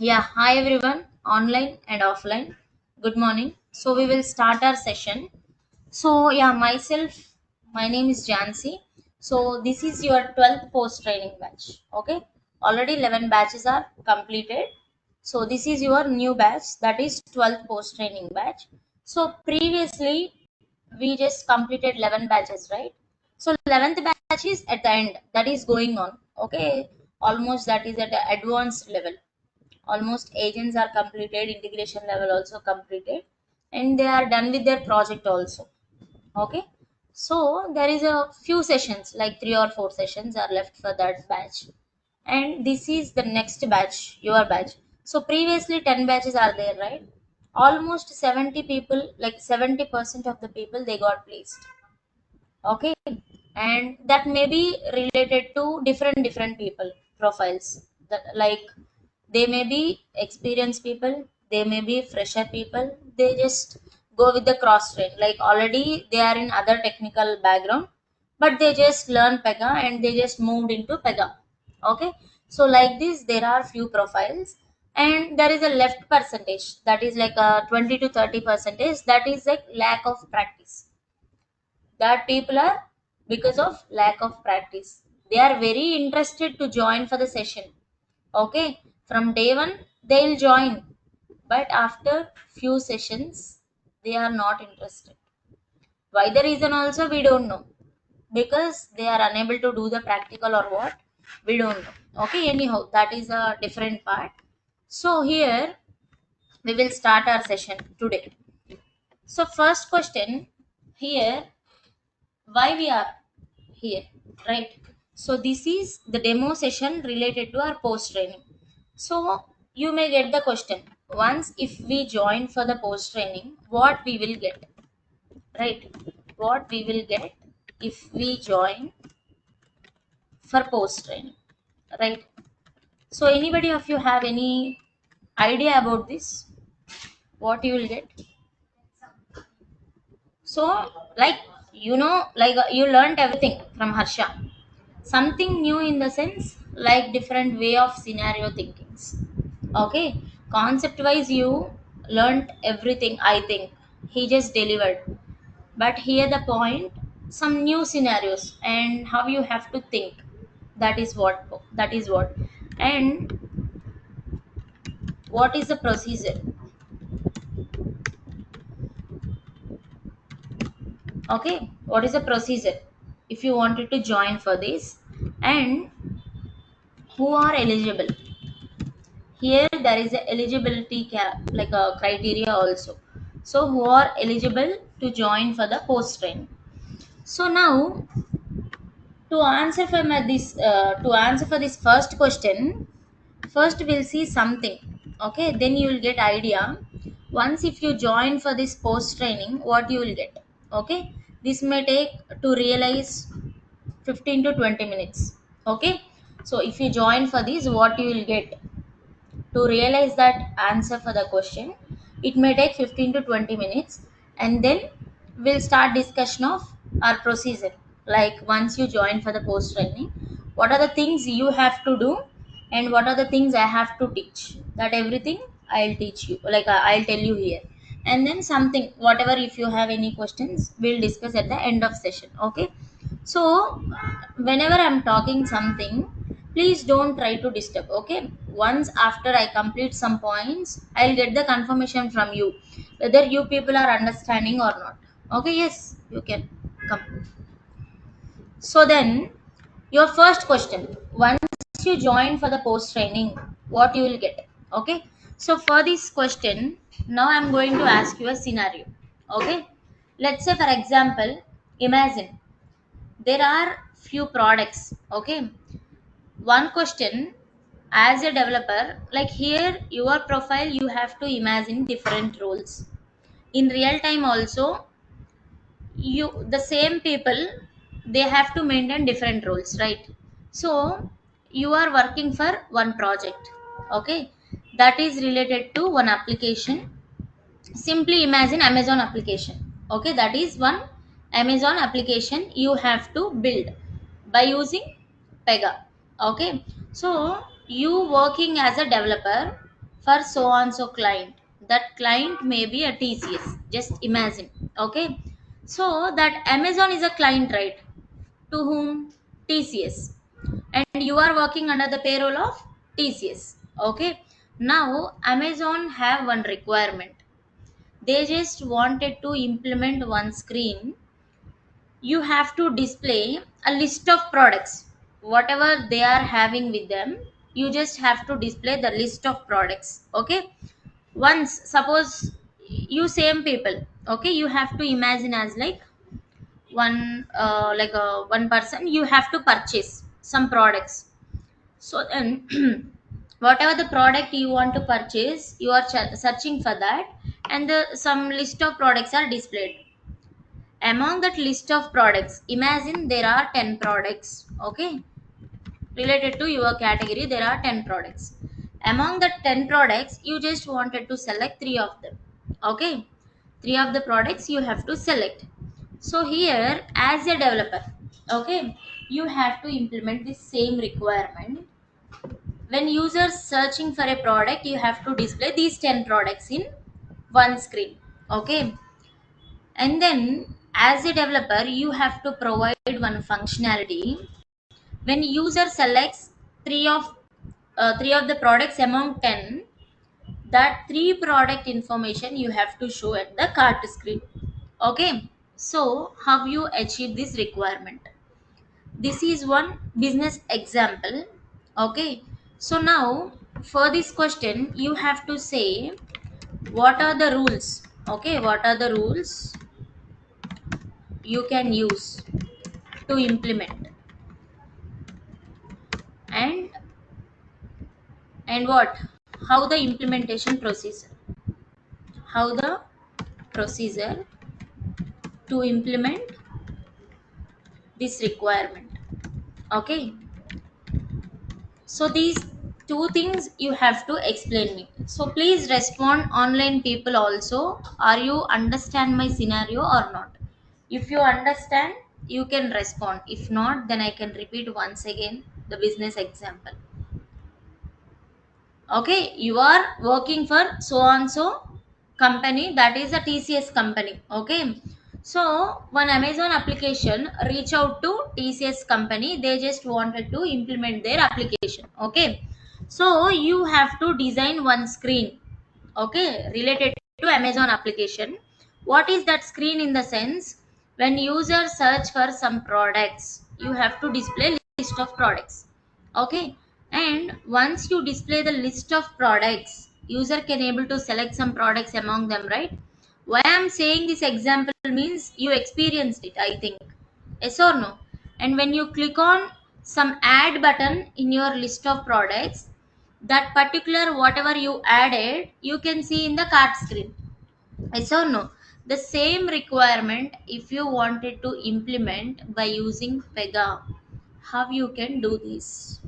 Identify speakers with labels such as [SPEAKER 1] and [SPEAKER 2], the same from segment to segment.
[SPEAKER 1] Yeah, hi everyone, online and offline. Good morning. So we will start our session. My name is Jhansi. So this is your 12th post training batch. Okay, already 11 batches are completed. So this is your new batch, that is 12th post training batch. So previously we just completed 11 batches, right? So 11th batch is at the end, that is going on. Okay, almost that is at the advanced level. Almost agents are completed, integration level also completed, and they are done with their project also. Okay, so there is a few sessions, like 3 or 4 sessions are left for that batch, and this is the next batch, your batch. So previously 10 batches are there, right? Almost 70 people, like 70% of the people, they got placed. Okay, and that may be related to different people profiles, that like they may be experienced people, they may be fresher people, they just go with the cross train, like already they are in other technical background, but they just learn Pega and they just moved into Pega. Okay, so like this there are few profiles, and there is a left percentage, that is like a 20 to 30 percentage, that is like lack of practice. That people are, because of lack of practice, they are very interested to join for the session. Okay, from day one they'll join, but after few sessions they are not interested. Why the reason also we don't know, because they are unable to do the practical or what, we don't know. Okay, anyhow, that is a different part. So here we will start our session today. So first question here, why we are here, right? So this is the demo session related to our post training. So you may get the question, once if we join for the post training, what we will get, right? What we will get if we join for post training, right? So anybody of you have any idea about this, what you will get? So, like, you learned everything from Harsha, something new in the sense, like different way of scenario thinkings. Okay, concept wise you learned everything, I think. He just delivered, but here the point, some new scenarios and how you have to think. That is what and what is the procedure. Okay, what is the procedure if you wanted to join for this, and who are eligible. Here there is a eligibility like a criteria also. So who are eligible to join for the post training. So now, to answer for this first question, first we'll see something. Okay, then you will get idea. Once if you join for this post training, what you will get. Okay, this may take to realize 15 to 20 minutes. Okay, so if you join for this, what you will get to realize that answer for the question, it may take 15 to 20 minutes, and then we'll start discussion of our procedure. Like once you join for the post training, what are the things you have to do, and what are the things I have to teach. That everything I'll teach you, like I'll tell you here. And then something, whatever, if you have any questions, we'll discuss at the end of session. Okay, so whenever I'm talking something, please don't try to disturb. Okay, once after I complete some points, I'll get the confirmation from you whether you people are understanding or not. Okay, yes, you can come. So then, your first question, once you join for the post training, what you will get. Okay, so for this question, now I'm going to ask you a scenario. Okay, let's say for example, imagine there are few products. Okay, one question, as a developer, like here your profile, you have to imagine different roles in real time also. You, the same people, they have to maintain different roles, right? So you are working for one project. Okay, that is related to one application. Simply imagine Amazon application. Okay, that is one Amazon application you have to build by using Pega. Okay, so you working as a developer for so and so client. That client may be a TCS, just imagine. Okay, so that Amazon is a client, right? To whom? TCS. And you are working under the payroll of TCS. Okay, now Amazon have one requirement. They just wanted to implement one screen. You have to display a list of products, whatever they are having with them. You just have to display the list of products. Okay, once suppose you same people. Okay, you have to imagine as like one person, you have to purchase some products. So then whatever the product you want to purchase, you are searching for that, and some list of products are displayed. Among that list of products, imagine there are 10 products. Okay, related to your category, there are 10 products. Among the 10 products, you just wanted to select 3 of them. Okay, 3 of the products you have to select. So here, as a developer, okay, you have to implement the same requirement. When users searching for a product, you have to display these 10 products in one screen. Okay, and then as a developer, you have to provide one functionality. When user selects three of three of the products among 10, that 3 product information you have to show at the cart screen. Okay, so how you achieve this requirement? This is one business example. Okay, so now for this question you have to say what are the rules. Okay, what are the rules you can use to implement, and what, how the implementation procedure, how the procedure to implement this requirement. Okay, so these two things you have to explain me. So please respond online people also. Are you understand my scenario or not? If you understand, you can respond. If not, then I can repeat once again the business example. Okay, you are working for so and so company, that is a TCS company. Okay, so one Amazon application reach out to TCS company, they just wanted to implement their application. Okay, so you have to design one screen, okay, related to Amazon application. What is that screen? In the sense, when users search for some products, you have to display list of products. Okay, and once you display the list of products, user can able to select some products among them, right? Why I'm saying this example means you experienced it, I think. Yes or no? And when you click on some add button in your list of products, that particular whatever you added, you can see in the cart screen. Yes or no? The same requirement, if you wanted to implement by using Pega, how you can do this?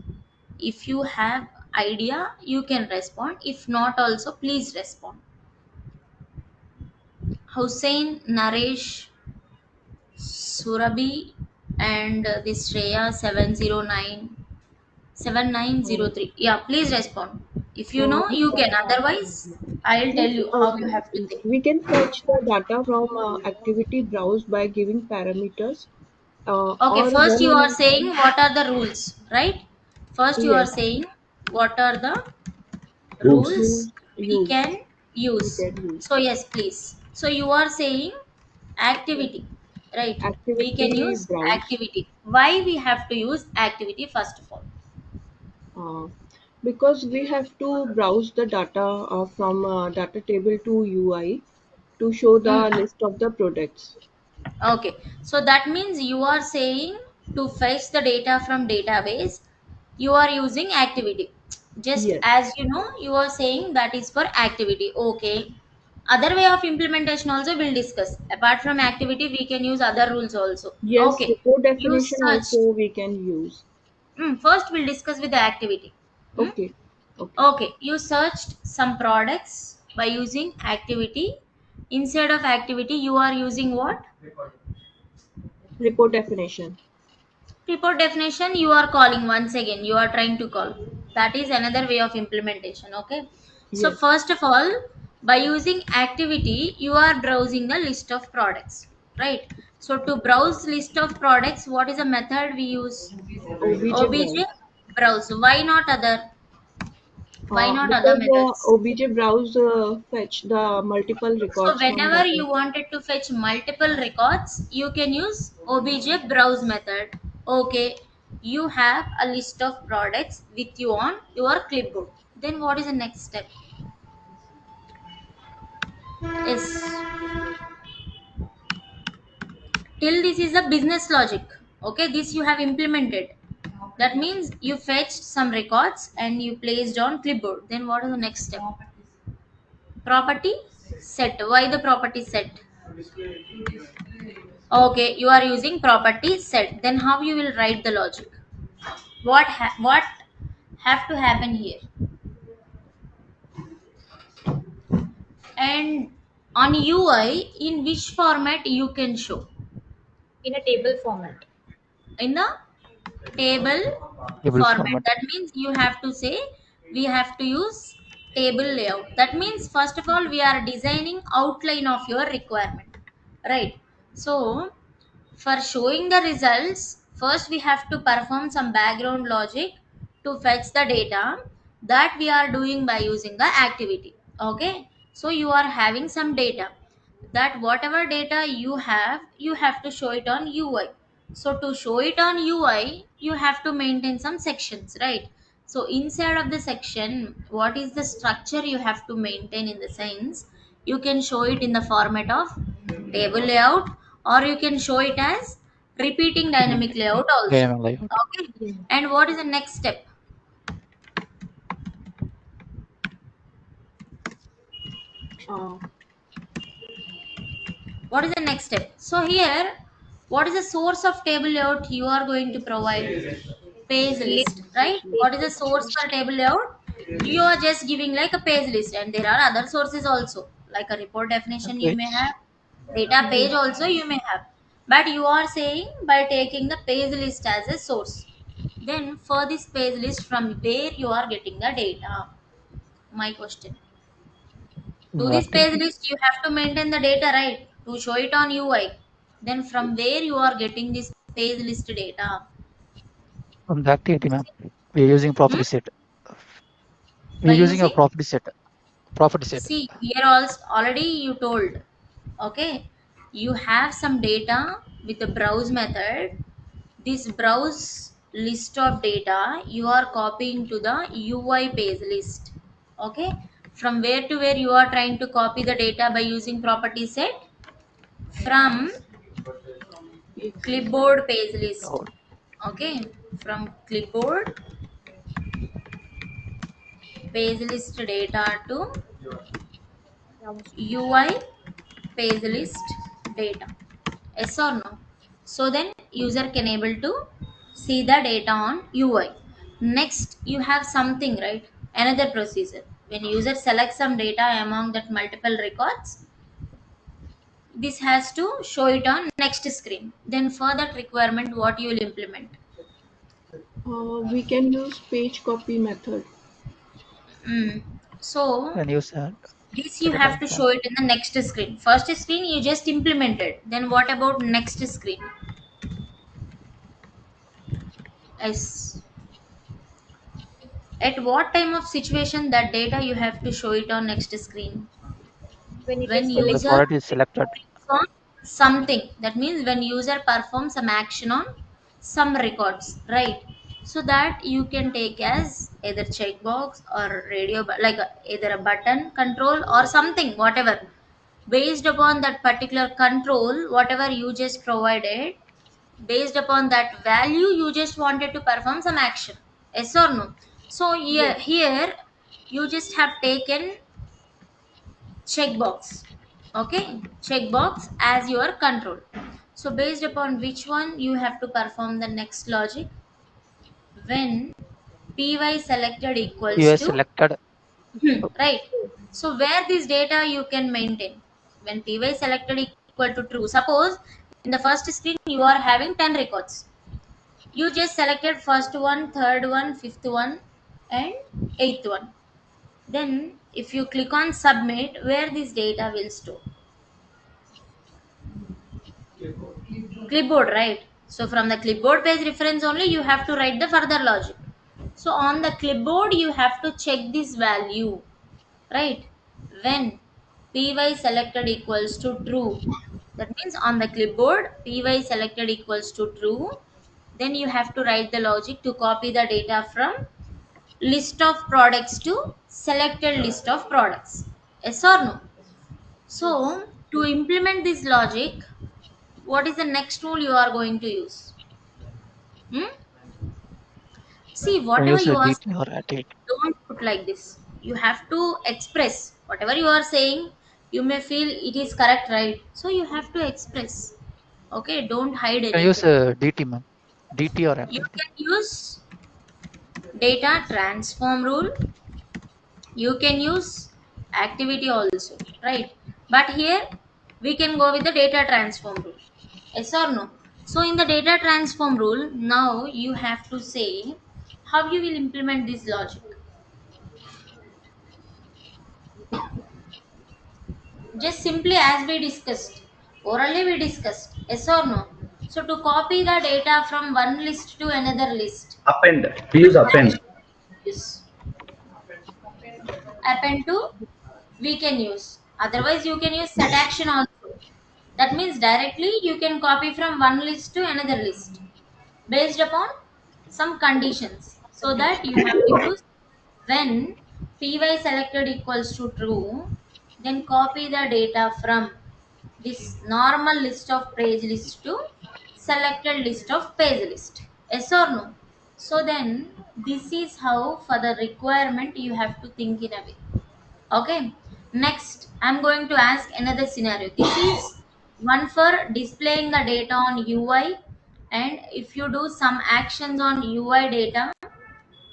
[SPEAKER 1] If you have idea, you can respond. If not also, please respond. Hussein, Naresh, Surabhi, and this Shreya 7097903. Yeah, please respond. If you know,
[SPEAKER 2] We
[SPEAKER 1] you can. Otherwise, I'll tell
[SPEAKER 2] yes,
[SPEAKER 1] you how you have to think.
[SPEAKER 2] we can fetch the data from activity browse by giving parameters
[SPEAKER 1] Okay,
[SPEAKER 2] or
[SPEAKER 1] first
[SPEAKER 2] when
[SPEAKER 1] you are
[SPEAKER 2] we
[SPEAKER 1] saying what are the rules, right? First you are
[SPEAKER 2] yes
[SPEAKER 1] saying what are the
[SPEAKER 2] rules
[SPEAKER 1] rules we
[SPEAKER 2] use
[SPEAKER 1] can
[SPEAKER 2] we
[SPEAKER 1] use.
[SPEAKER 2] can use
[SPEAKER 1] So yes, please. So you are saying
[SPEAKER 2] yes.
[SPEAKER 1] activity, right? We can
[SPEAKER 2] Activity
[SPEAKER 1] use
[SPEAKER 2] browse
[SPEAKER 1] activity. Why we have to use activity first of all?
[SPEAKER 2] uh, because we have to browse the data from data table to UI to show
[SPEAKER 1] Hmm.
[SPEAKER 2] the list of the products.
[SPEAKER 1] Okay, so that means you are saying to fetch the data from database, you are using activity. Just
[SPEAKER 2] Yes,
[SPEAKER 1] as you know, you are saying that is for activity. Okay. Other way of implementation also we'll discuss. Apart from activity, we can use other rules also.
[SPEAKER 2] yes,
[SPEAKER 1] Okay.
[SPEAKER 2] report
[SPEAKER 1] You
[SPEAKER 2] definition also
[SPEAKER 1] searched.
[SPEAKER 2] we can use.
[SPEAKER 1] First, we'll discuss with the activity. Hmm?
[SPEAKER 2] Okay, okay.
[SPEAKER 1] Okay. You searched some products by using activity. Instead of activity, you are using what?
[SPEAKER 2] Report definition.
[SPEAKER 1] Report definition, you are calling once again. You are trying to call. That is another way of implementation. Okay. So
[SPEAKER 2] Yes.
[SPEAKER 1] first of all, by using activity, you are browsing the list of products, right? So to browse list of products, what is the method we use?
[SPEAKER 2] OBJ
[SPEAKER 1] Obj
[SPEAKER 2] browse.
[SPEAKER 1] browse. Why not other? Why not other
[SPEAKER 2] Because
[SPEAKER 1] methods?
[SPEAKER 2] OBJ browse fetch the multiple
[SPEAKER 1] So
[SPEAKER 2] records from
[SPEAKER 1] whenever
[SPEAKER 2] data.
[SPEAKER 1] you wanted to fetch multiple records, you can use obj browse method. Okay, you have a list of products with you on your clipboard. Then what is the next step? Is till this is a business logic. Okay, this you have implemented. That means you fetched some records and you placed on clipboard. Then what is the next step? Property set. Why the property set? Okay, you are using property set. Then how you will write the logic? What have to happen here? And on UI, in which format you can show?
[SPEAKER 3] in a table format.
[SPEAKER 1] In the table
[SPEAKER 4] table
[SPEAKER 1] format.
[SPEAKER 4] format.
[SPEAKER 1] That means you have to say we have to use table layout. That means first of all we are designing outline of your requirement, right? So for showing the results, first we have to perform some background logic to fetch the data that we are doing by using the activity. Okay, so you are having some data, that whatever data you have to show it on UI. So to show it on UI, you have to maintain some sections, right? So inside of the section, what is the structure you have to maintain in the sense, you can show it in the format of table layout, or you can show it as repeating
[SPEAKER 4] Repeating
[SPEAKER 1] dynamic layout also.
[SPEAKER 4] dynamic layout.
[SPEAKER 1] Okay,
[SPEAKER 2] Yeah.
[SPEAKER 1] and what is the next step?
[SPEAKER 2] Uh,
[SPEAKER 1] What is the next step? So here, what is the source of table layout you are going to provide? Page
[SPEAKER 3] List,
[SPEAKER 1] list, right?
[SPEAKER 3] list,
[SPEAKER 1] What is the source for table layout? You are just giving like a page list, and there are other sources also, like a report definition you may
[SPEAKER 4] Which
[SPEAKER 1] have, data
[SPEAKER 2] yeah.
[SPEAKER 1] page also you may have, but you are saying by taking the page list as a source. Then for this page list, from where you are getting the data? My question. To this page
[SPEAKER 4] activity
[SPEAKER 1] list, you have to maintain the data, right? To show it on UI. Then from where you are getting this page list data?
[SPEAKER 4] from the activity, ma'am. We are using
[SPEAKER 1] Hmm?
[SPEAKER 4] property set. We
[SPEAKER 1] By
[SPEAKER 4] are using a
[SPEAKER 1] using,
[SPEAKER 4] property set. Property set.
[SPEAKER 1] see here also already you told. Okay, you have some data with the browse method. This browse list of data you are copying to the UI page list. Okay, from where to where you are trying to copy the data by using property set? From
[SPEAKER 2] Yes.
[SPEAKER 1] clipboard page list.
[SPEAKER 4] Or
[SPEAKER 1] Okay, from clipboard page list data to UI page list data. Yes or no? So then user can able to see the data on UI. Next you have something, right? Another procedure. When user selects some data among that multiple records, this has to show it on next screen. Then for that requirement, what you will implement?
[SPEAKER 2] We can use page copy method.
[SPEAKER 1] Mm. So
[SPEAKER 4] and use
[SPEAKER 1] this you
[SPEAKER 4] data
[SPEAKER 1] have
[SPEAKER 4] type
[SPEAKER 1] to
[SPEAKER 4] form.
[SPEAKER 1] show it in the next screen. First screen you just implemented. Then what about next screen? Yes. At what time of situation that data you have to show it on next screen?
[SPEAKER 3] when it
[SPEAKER 1] When
[SPEAKER 3] is
[SPEAKER 4] When the
[SPEAKER 1] user
[SPEAKER 3] selected.
[SPEAKER 4] product is selected,
[SPEAKER 1] clicks on something. That means when user performs some action on some records, right? So that you can take as either checkbox or like either a button control or something, whatever. Based upon that particular control, whatever you just provided, based upon that value you just wanted to perform some action. Yes or no? So
[SPEAKER 2] Yes.
[SPEAKER 1] here you just have taken checkbox. Okay, checkbox as your control. So based upon which one you have to perform the next logic? When py selected equals
[SPEAKER 4] you
[SPEAKER 1] to
[SPEAKER 4] selected.
[SPEAKER 1] right. So where this data you can maintain? When py selected equal to true, suppose in the first screen you are having 10 records. You just selected first one, third one, fifth one, and eighth one. Then if you click on submit, where this data will store? Clipboard, right? So from the clipboard page reference only you have to write the further logic. So on the clipboard you have to check this value, right? When py selected equals to true, that means on the clipboard py selected equals to true, then you have to write the logic to copy the data from list of products to selected list of products. Yes or no? So to implement this logic, what is the next rule you are going to use? Hmm? See,
[SPEAKER 4] Can
[SPEAKER 1] whatever
[SPEAKER 4] use
[SPEAKER 1] you
[SPEAKER 4] a
[SPEAKER 1] are
[SPEAKER 4] DT
[SPEAKER 1] saying,
[SPEAKER 4] or activity.
[SPEAKER 1] don't put like this. You have to express whatever you are saying. You may feel it is correct, right? So you have to express. Okay, don't hide
[SPEAKER 4] Can use
[SPEAKER 1] anything.
[SPEAKER 4] a DT, ma'am. DT or
[SPEAKER 1] You
[SPEAKER 4] activity.
[SPEAKER 1] can use data transform rule. You can use activity also, right? But here we can go with the data transform rule. Yes or no? So in the data transform rule, now you have to say how you will implement this logic. Just simply as we discussed, orally we discussed, yes or no? So to copy the data from one list to another list,
[SPEAKER 5] Append. We use append.
[SPEAKER 1] yes, append to we can use. Otherwise, you can use set action also. That means directly you can copy from one list to another list based upon some conditions. So that you have to use when py selected equals to true, then copy the data from this normal list of page list to selected list of page list. Yes or no? So then this is how for the requirement you have to think in a way. Okay. Next, I'm going to ask another scenario. This is one for displaying the data on UI, and if you do some actions on UI data,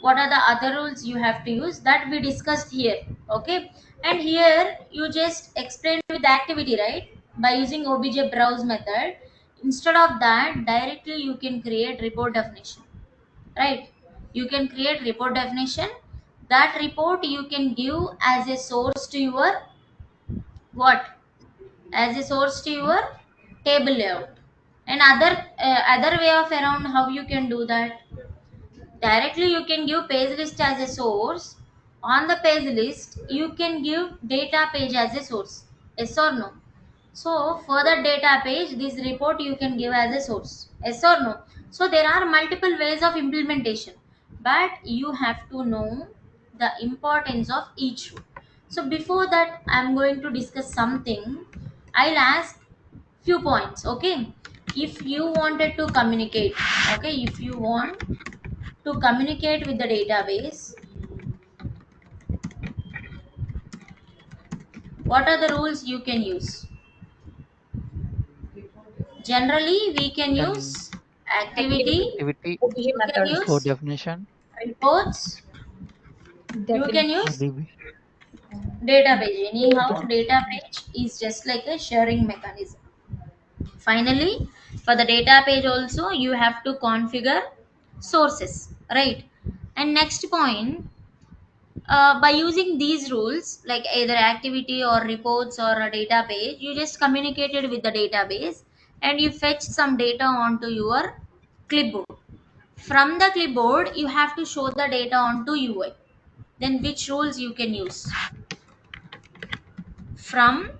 [SPEAKER 1] what are the other rules you have to use that we discussed here. Okay, and here you just explain with the activity, right? By using obj browse method, instead of that directly you can create report definition, right? You can create report definition. That report you can give as a source to your what, as a source to your table layout. And other way of around how you can do that, directly you can give page list as a source. On the page list you can give data page as a source. Yes or no? So for the data page this report you can give as a source. Yes or no? So there are multiple ways of implementation, but you have to know the importance of each rule. So before that I'm going to discuss something. I'll ask few points. Okay, if you wanted to communicate, okay, if you want to communicate with the database, what are the rules you can use? Generally, we can
[SPEAKER 4] Can
[SPEAKER 1] use activity,
[SPEAKER 3] Activity,
[SPEAKER 4] activity
[SPEAKER 3] obj
[SPEAKER 1] you can
[SPEAKER 3] method,
[SPEAKER 4] or
[SPEAKER 1] use
[SPEAKER 4] definition
[SPEAKER 3] right?
[SPEAKER 1] reports, you
[SPEAKER 3] That
[SPEAKER 1] can
[SPEAKER 4] or
[SPEAKER 1] use
[SPEAKER 4] DB.
[SPEAKER 1] database. Anyhow,
[SPEAKER 3] data.
[SPEAKER 1] database is just like a sharing mechanism. Finally, for the data page also, you have to configure sources, right? And next point, by using these rules like either activity or reports or a database, you just communicated with the database and you fetch some data onto your clipboard. From the clipboard you have to show the data onto UI. Then which rules you can use? From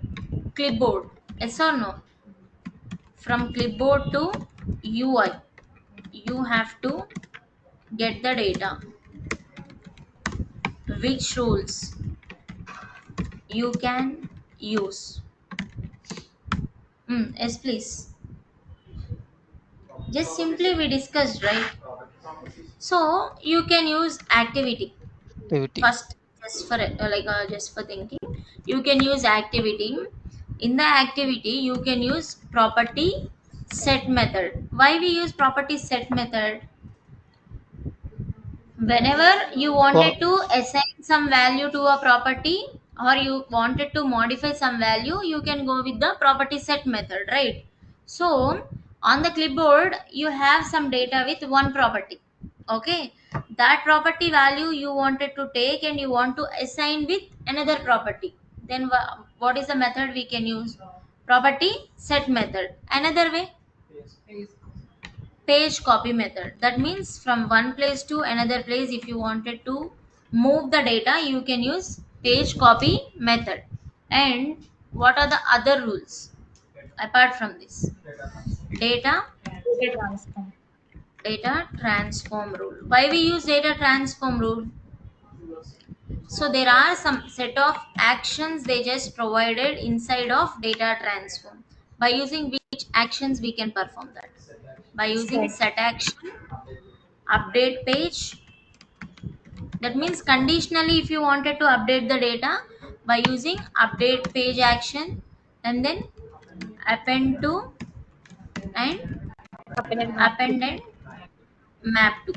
[SPEAKER 1] clipboard, yes or no? From clipboard to UI you have to get the data. Which rules you can use? Yes please. Just simply we discussed, right? So you can use activity
[SPEAKER 4] Activity.
[SPEAKER 1] first, just for just for thinking. You can use activity. In the activity, you can use property set method. Why we use property set method? Whenever you
[SPEAKER 4] For
[SPEAKER 1] wanted to assign some value to a property or you wanted to modify some value, you can go with the property set method, right? So on the clipboard, you have some data with one property. Okay, that property value you wanted to take and you want to assign with another property. Then what is the method we can use? Property set method. Another way, page copy method. That means from one place to another place, if you wanted to move the data, you can use page copy method. And what are the other rules apart from this? Data
[SPEAKER 3] Data transform.
[SPEAKER 1] data transform rule. Why we use data transform rule? So there are some set of actions they just provided inside of data transform. By using which actions we can perform that? By using
[SPEAKER 3] Set.
[SPEAKER 1] set action, update page. That means conditionally if you wanted to update the data, by using update page action, and then append to, and
[SPEAKER 3] Append and map to.
[SPEAKER 1] append and map to.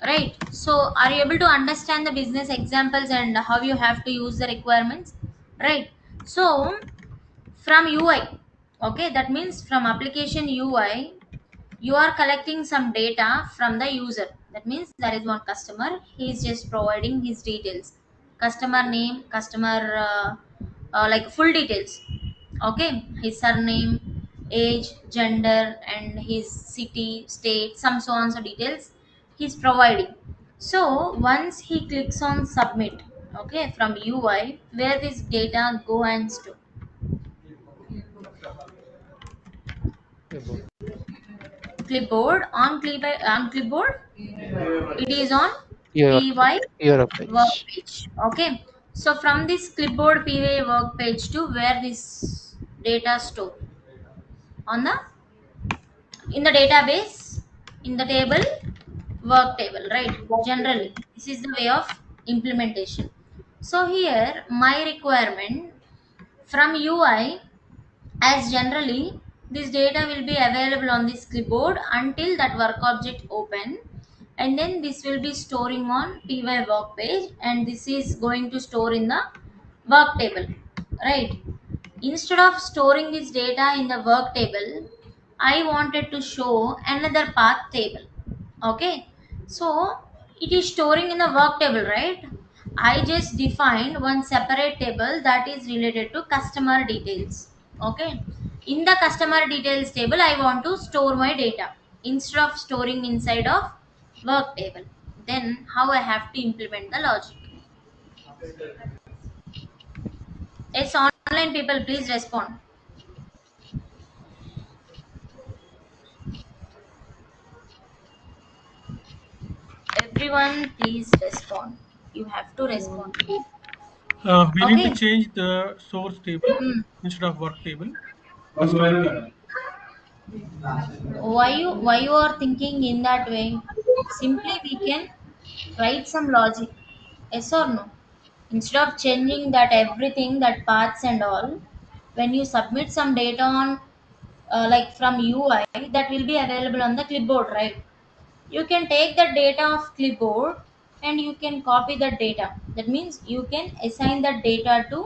[SPEAKER 1] Right, so are you able to understand the business examples and how you have to use the requirements? Right, so from UI, okay, that means from application UI, you are collecting some data from the user. That means there is one customer, he is just providing his details, customer name, customer like full details. Okay, his surname, age, gender, and his city, state, some so on so details he's providing. So once he clicks on submit, okay, from UI, where this data go and store?
[SPEAKER 4] Clipboard.
[SPEAKER 1] On clipboard, it is on
[SPEAKER 4] Your
[SPEAKER 1] py
[SPEAKER 4] your
[SPEAKER 1] work
[SPEAKER 4] page.
[SPEAKER 1] page. Okay, so from this clipboard py work page to where this data store? On the, in the database, in the table, work table, right? Generally this is the way of implementation. So here my requirement from UI, as generally this data will be available on this clipboard until that work object open, and then this will be storing on py work page, and this is going to store in the work table, right? Instead of storing this data in the work table, I wanted to show another path table. Okay, so it is storing in the work table, right? I just defined one separate table that is related to customer details. Okay, in the customer details table I want to store my data instead of storing inside of work table. Then how I have to implement the logic? Yes, online people, please respond. Everyone please respond, you have to
[SPEAKER 2] Um,
[SPEAKER 1] respond.
[SPEAKER 5] We need to
[SPEAKER 1] Okay.
[SPEAKER 5] change the source table
[SPEAKER 1] Hmm.
[SPEAKER 5] instead of work table, customer table.
[SPEAKER 1] Why you are thinking in that way? Simply we can write some logic. Yes or no? Instead of changing that everything, that paths and all, when you submit some data on like from UI, that will be available on the clipboard, right? You can take the data of clipboard and you can copy the data. That means you can assign the data to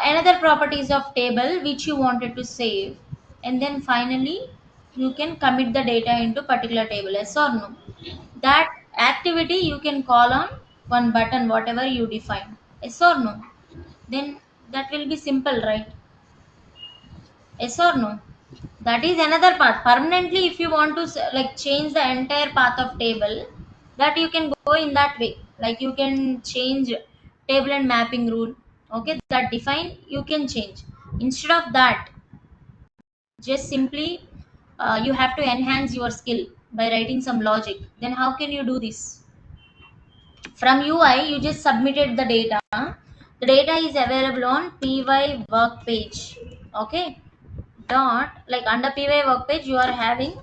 [SPEAKER 1] another properties of table which you wanted to save, and then finally you can commit the data into particular table. Yes or no? That activity you can call on one button, whatever you define. Yes or no? Then that will be simple, right? Yes or no? That is another path. Permanently if you want to like change the entire path of table, that you can go in that way. Like you can change table and mapping rule, okay, that define, you can change. Instead of that, just simply you have to enhance your skill by writing some logic. Then how can you do this? From UI you just submitted the data. The data is available on py work page. Okay, dot, like under py work page you are having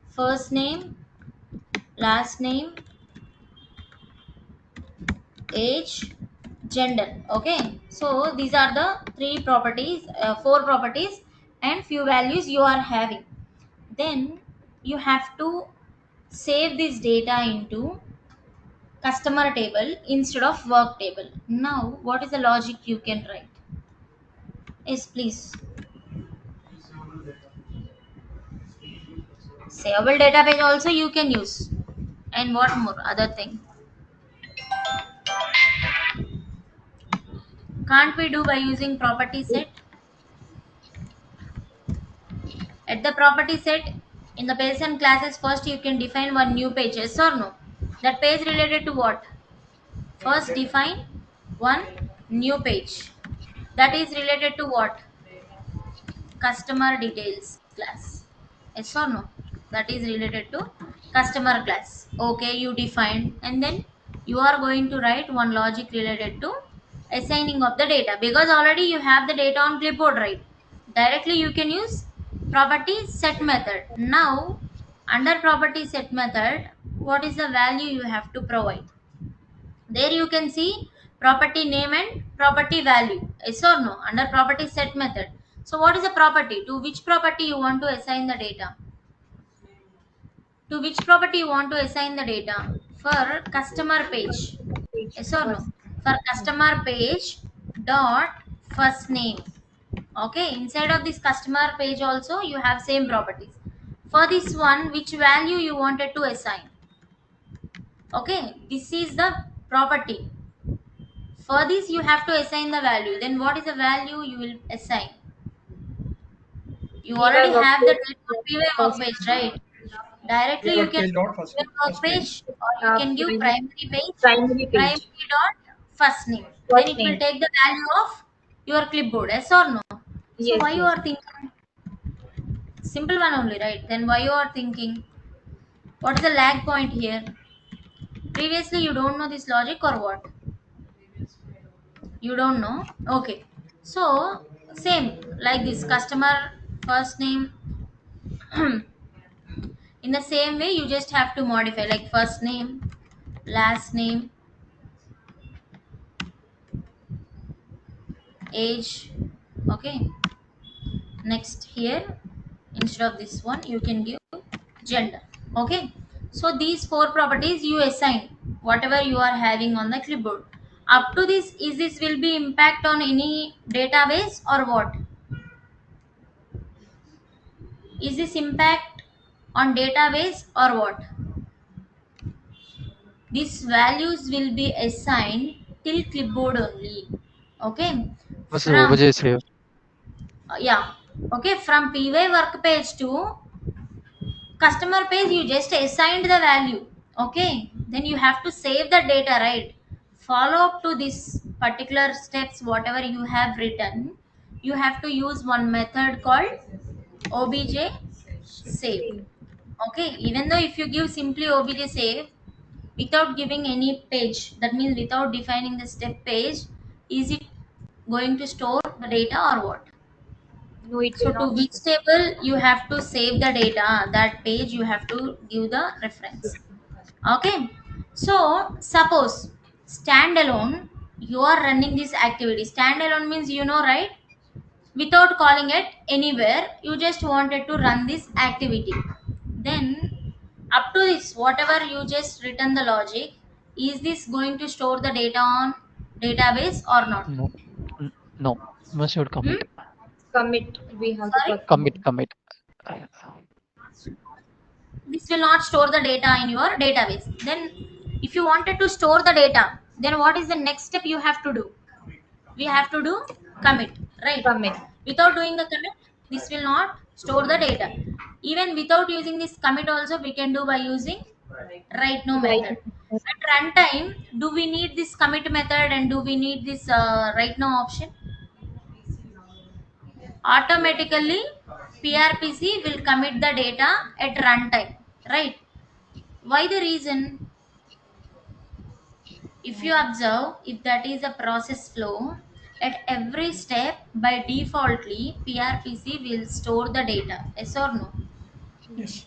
[SPEAKER 1] first name, last name, age, gender. Okay, so these are the three properties, four properties, and few values you are having. Then you have to save this data into customer table instead of work table. Now what is the logic you can write? Yes, please. Savable data page also you can use. And what more other thing can't we do by using property set? At the property set, in the base and classes, first you can define one new page, yes or no? That page related to what? First define one new page. That is related to what? Customer details class. Yes or no? That is related to customer class. Okay, you defined, and then you are going to write one logic related to assigning of the data, because already you have the data on clipboard, right? Directly you can use property set method. Now under property set method, what is the value you have to provide? There you can see property name and property value, yes or no, under property set method. So what is the property? To which property you want to assign the data? To which property you want to assign the data? For customer page,
[SPEAKER 3] Page
[SPEAKER 1] yes or no?
[SPEAKER 3] first.
[SPEAKER 1] For customer page dot first name. Okay, inside of this customer page also you have same properties. For this one, which value you wanted to assign? Okay, this is the property. For this you have to assign the value. Then what is the value you will assign? You
[SPEAKER 3] PY
[SPEAKER 1] already have the
[SPEAKER 3] workplace
[SPEAKER 1] data on PY
[SPEAKER 3] first
[SPEAKER 1] workpage, right? Directly you
[SPEAKER 4] Pivot
[SPEAKER 1] can
[SPEAKER 4] page
[SPEAKER 1] do
[SPEAKER 4] dot first
[SPEAKER 1] PY
[SPEAKER 4] first name.
[SPEAKER 1] workpage, or you can give primary page,
[SPEAKER 3] primary page
[SPEAKER 1] primary dot first name. Then
[SPEAKER 3] first
[SPEAKER 1] it will
[SPEAKER 3] name.
[SPEAKER 1] take the value of your clipboard, yes or no? So
[SPEAKER 3] Yes,
[SPEAKER 1] why you
[SPEAKER 3] yes.
[SPEAKER 1] are thinking simple one only, right? Then why you are thinking what is the lag point here? Previously you don't know this logic or what? You don't know. Okay, so same like this customer first name. In the same way you just have to modify like first name, last name, age. Okay, next here instead of this one you can give gender. Okay, so these four properties you assign whatever you are having on the clipboard. Up to this, is this will be impact on any database or what? Is this impact on database or what? These values will be assigned till clipboard only. Okay,
[SPEAKER 6] बस
[SPEAKER 1] from
[SPEAKER 6] वजह से
[SPEAKER 1] yeah, okay, from py work page to customer page you just assigned the value. Okay, then you have to save the data, right? Follow up to this particular steps whatever you have written. You have to use one method called obj save.
[SPEAKER 3] Same.
[SPEAKER 1] Okay, even though if you give simply obj save without giving any page, that means without defining the step page, is it going to store the data or what?
[SPEAKER 3] No, it
[SPEAKER 1] So
[SPEAKER 3] will
[SPEAKER 1] to
[SPEAKER 3] not
[SPEAKER 1] which
[SPEAKER 3] show.
[SPEAKER 1] table you have to save the data, that page you have to give the reference. Okay. So suppose standalone, you are running this activity. Standalone means you know, right? Without calling it anywhere, you just wanted to run this activity. Then up to this, whatever you just written the logic, is this going to store the data on database or not?
[SPEAKER 6] no no we should
[SPEAKER 1] Hmm?
[SPEAKER 6] commit
[SPEAKER 3] Commit. We have to
[SPEAKER 1] Sorry?
[SPEAKER 3] perform.
[SPEAKER 6] commit
[SPEAKER 1] This will not store the data in your database. Then if you wanted to store the data, then what is the next step you have to do? We have to do commit, right?
[SPEAKER 3] Commit.
[SPEAKER 1] Without doing the commit, this will not store the data. Even without using this commit also we can do by using write no
[SPEAKER 3] Right.
[SPEAKER 1] method. At runtime, do we need this commit method and do we need this write no option? Automatically prpc will commit the data at runtime, right? Why the reason? If you observe, if that is a process flow, at every step by defaultly PRPC will store the data. Yes or no?
[SPEAKER 4] Yes.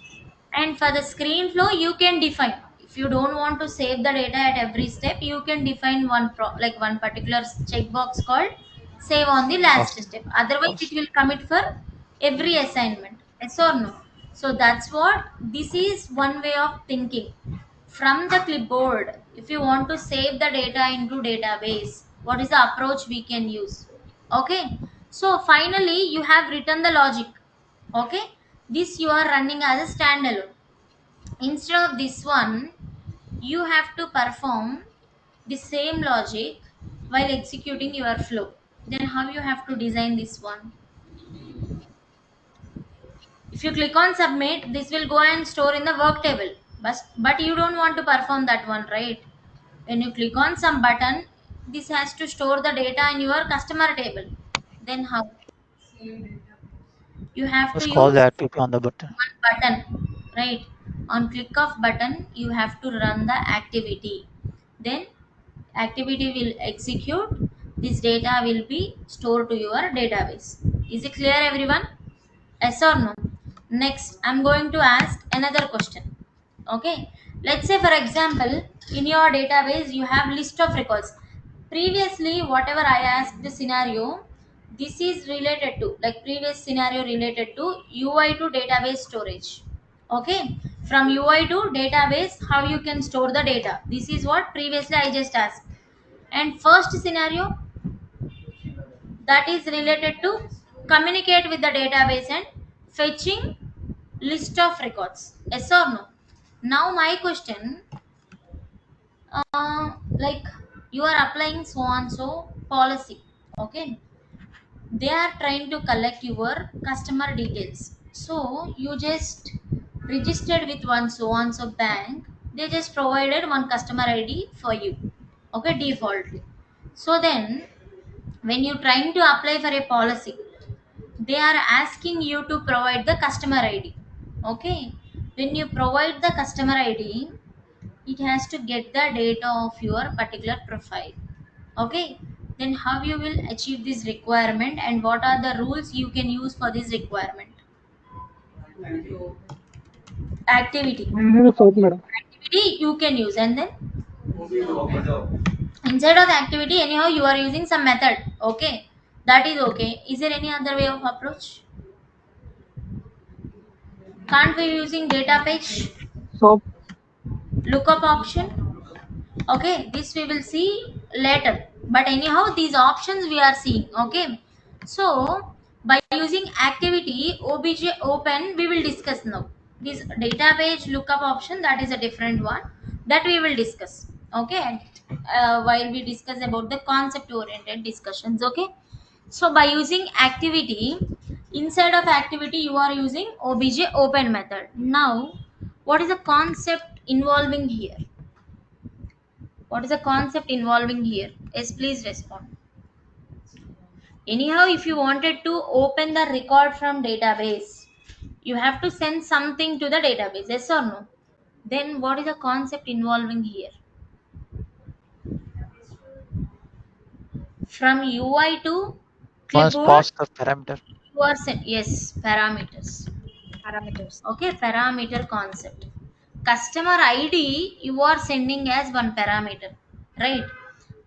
[SPEAKER 1] And for the screen flow, you can define. If you don't want to save the data at every step, you can define like one particular checkbox called save on the last
[SPEAKER 6] last
[SPEAKER 1] step. Otherwise, it
[SPEAKER 6] last
[SPEAKER 1] will commit for every assignment. Yes or no? So that's what this is one way of thinking. From the clipboard, if you want to save the data into database, what is the approach we can use? Okay. So finally, you have written the logic. Okay, this you are running as a standalone. Instead of this one, you have to perform the same logic while executing your flow. Then how you have to design this one? If you click on submit, this will go and store in the work table, but you don't want to perform that one, right? When you click on some button, this has to store the data in your customer table. Then how? You have to
[SPEAKER 6] Just call
[SPEAKER 1] use
[SPEAKER 6] that people on the button.
[SPEAKER 1] one button, right? On click of button, you have to run the activity. Then activity will execute. This data will be stored to your database. Is it clear, everyone? Yes or no? Next, I'm going to ask another question. Okay, let's say for example, in your database you have list of records. Previously, whatever I asked the scenario, this is related to, like previous scenario related to UI to database storage. Okay, from UI to database, how you can store the data. This is what previously I just asked. And first scenario, that is related to communicate with the database and fetching list of records. Yes or no? Now my question, like you are applying so and so policy. Okay, they are trying to collect your customer details. So you just registered with one so and so bank. They just provided one customer ID for you. Okay, defaultly. So then when you trying to apply for a policy, they are asking you to provide the customer ID. Okay, when you provide the customer ID, it has to get the data of your particular profile. Okay, then how you will achieve this requirement and what are the rules you can use for this requirement? Activity. Activity you can use, and then inside of the activity, anyhow you are using some method. Okay, that is okay. Is there any other way of approach? Can't we using data page lookup option? Okay, this we will see later, but anyhow these options we are seeing. Okay, so by using activity obj open, we will discuss now. This database lookup option, that is a different one that we will discuss. Okay, while we discuss about the concept oriented discussions. Okay, so by using activity, inside of activity you are using obj open method. Now what is the concept involving here? What is the concept involving here? Yes, please respond. Anyhow, if you wanted to open the record from database, you have to send something to the database. Yes or no? Then what is the concept involving here? From UI to
[SPEAKER 6] Once
[SPEAKER 1] clipboard,
[SPEAKER 6] pass the parameter.
[SPEAKER 1] you are sent. Yes, parameters.
[SPEAKER 3] Parameters.
[SPEAKER 1] Okay, parameter concept. Customer ID you are sending as one parameter, right?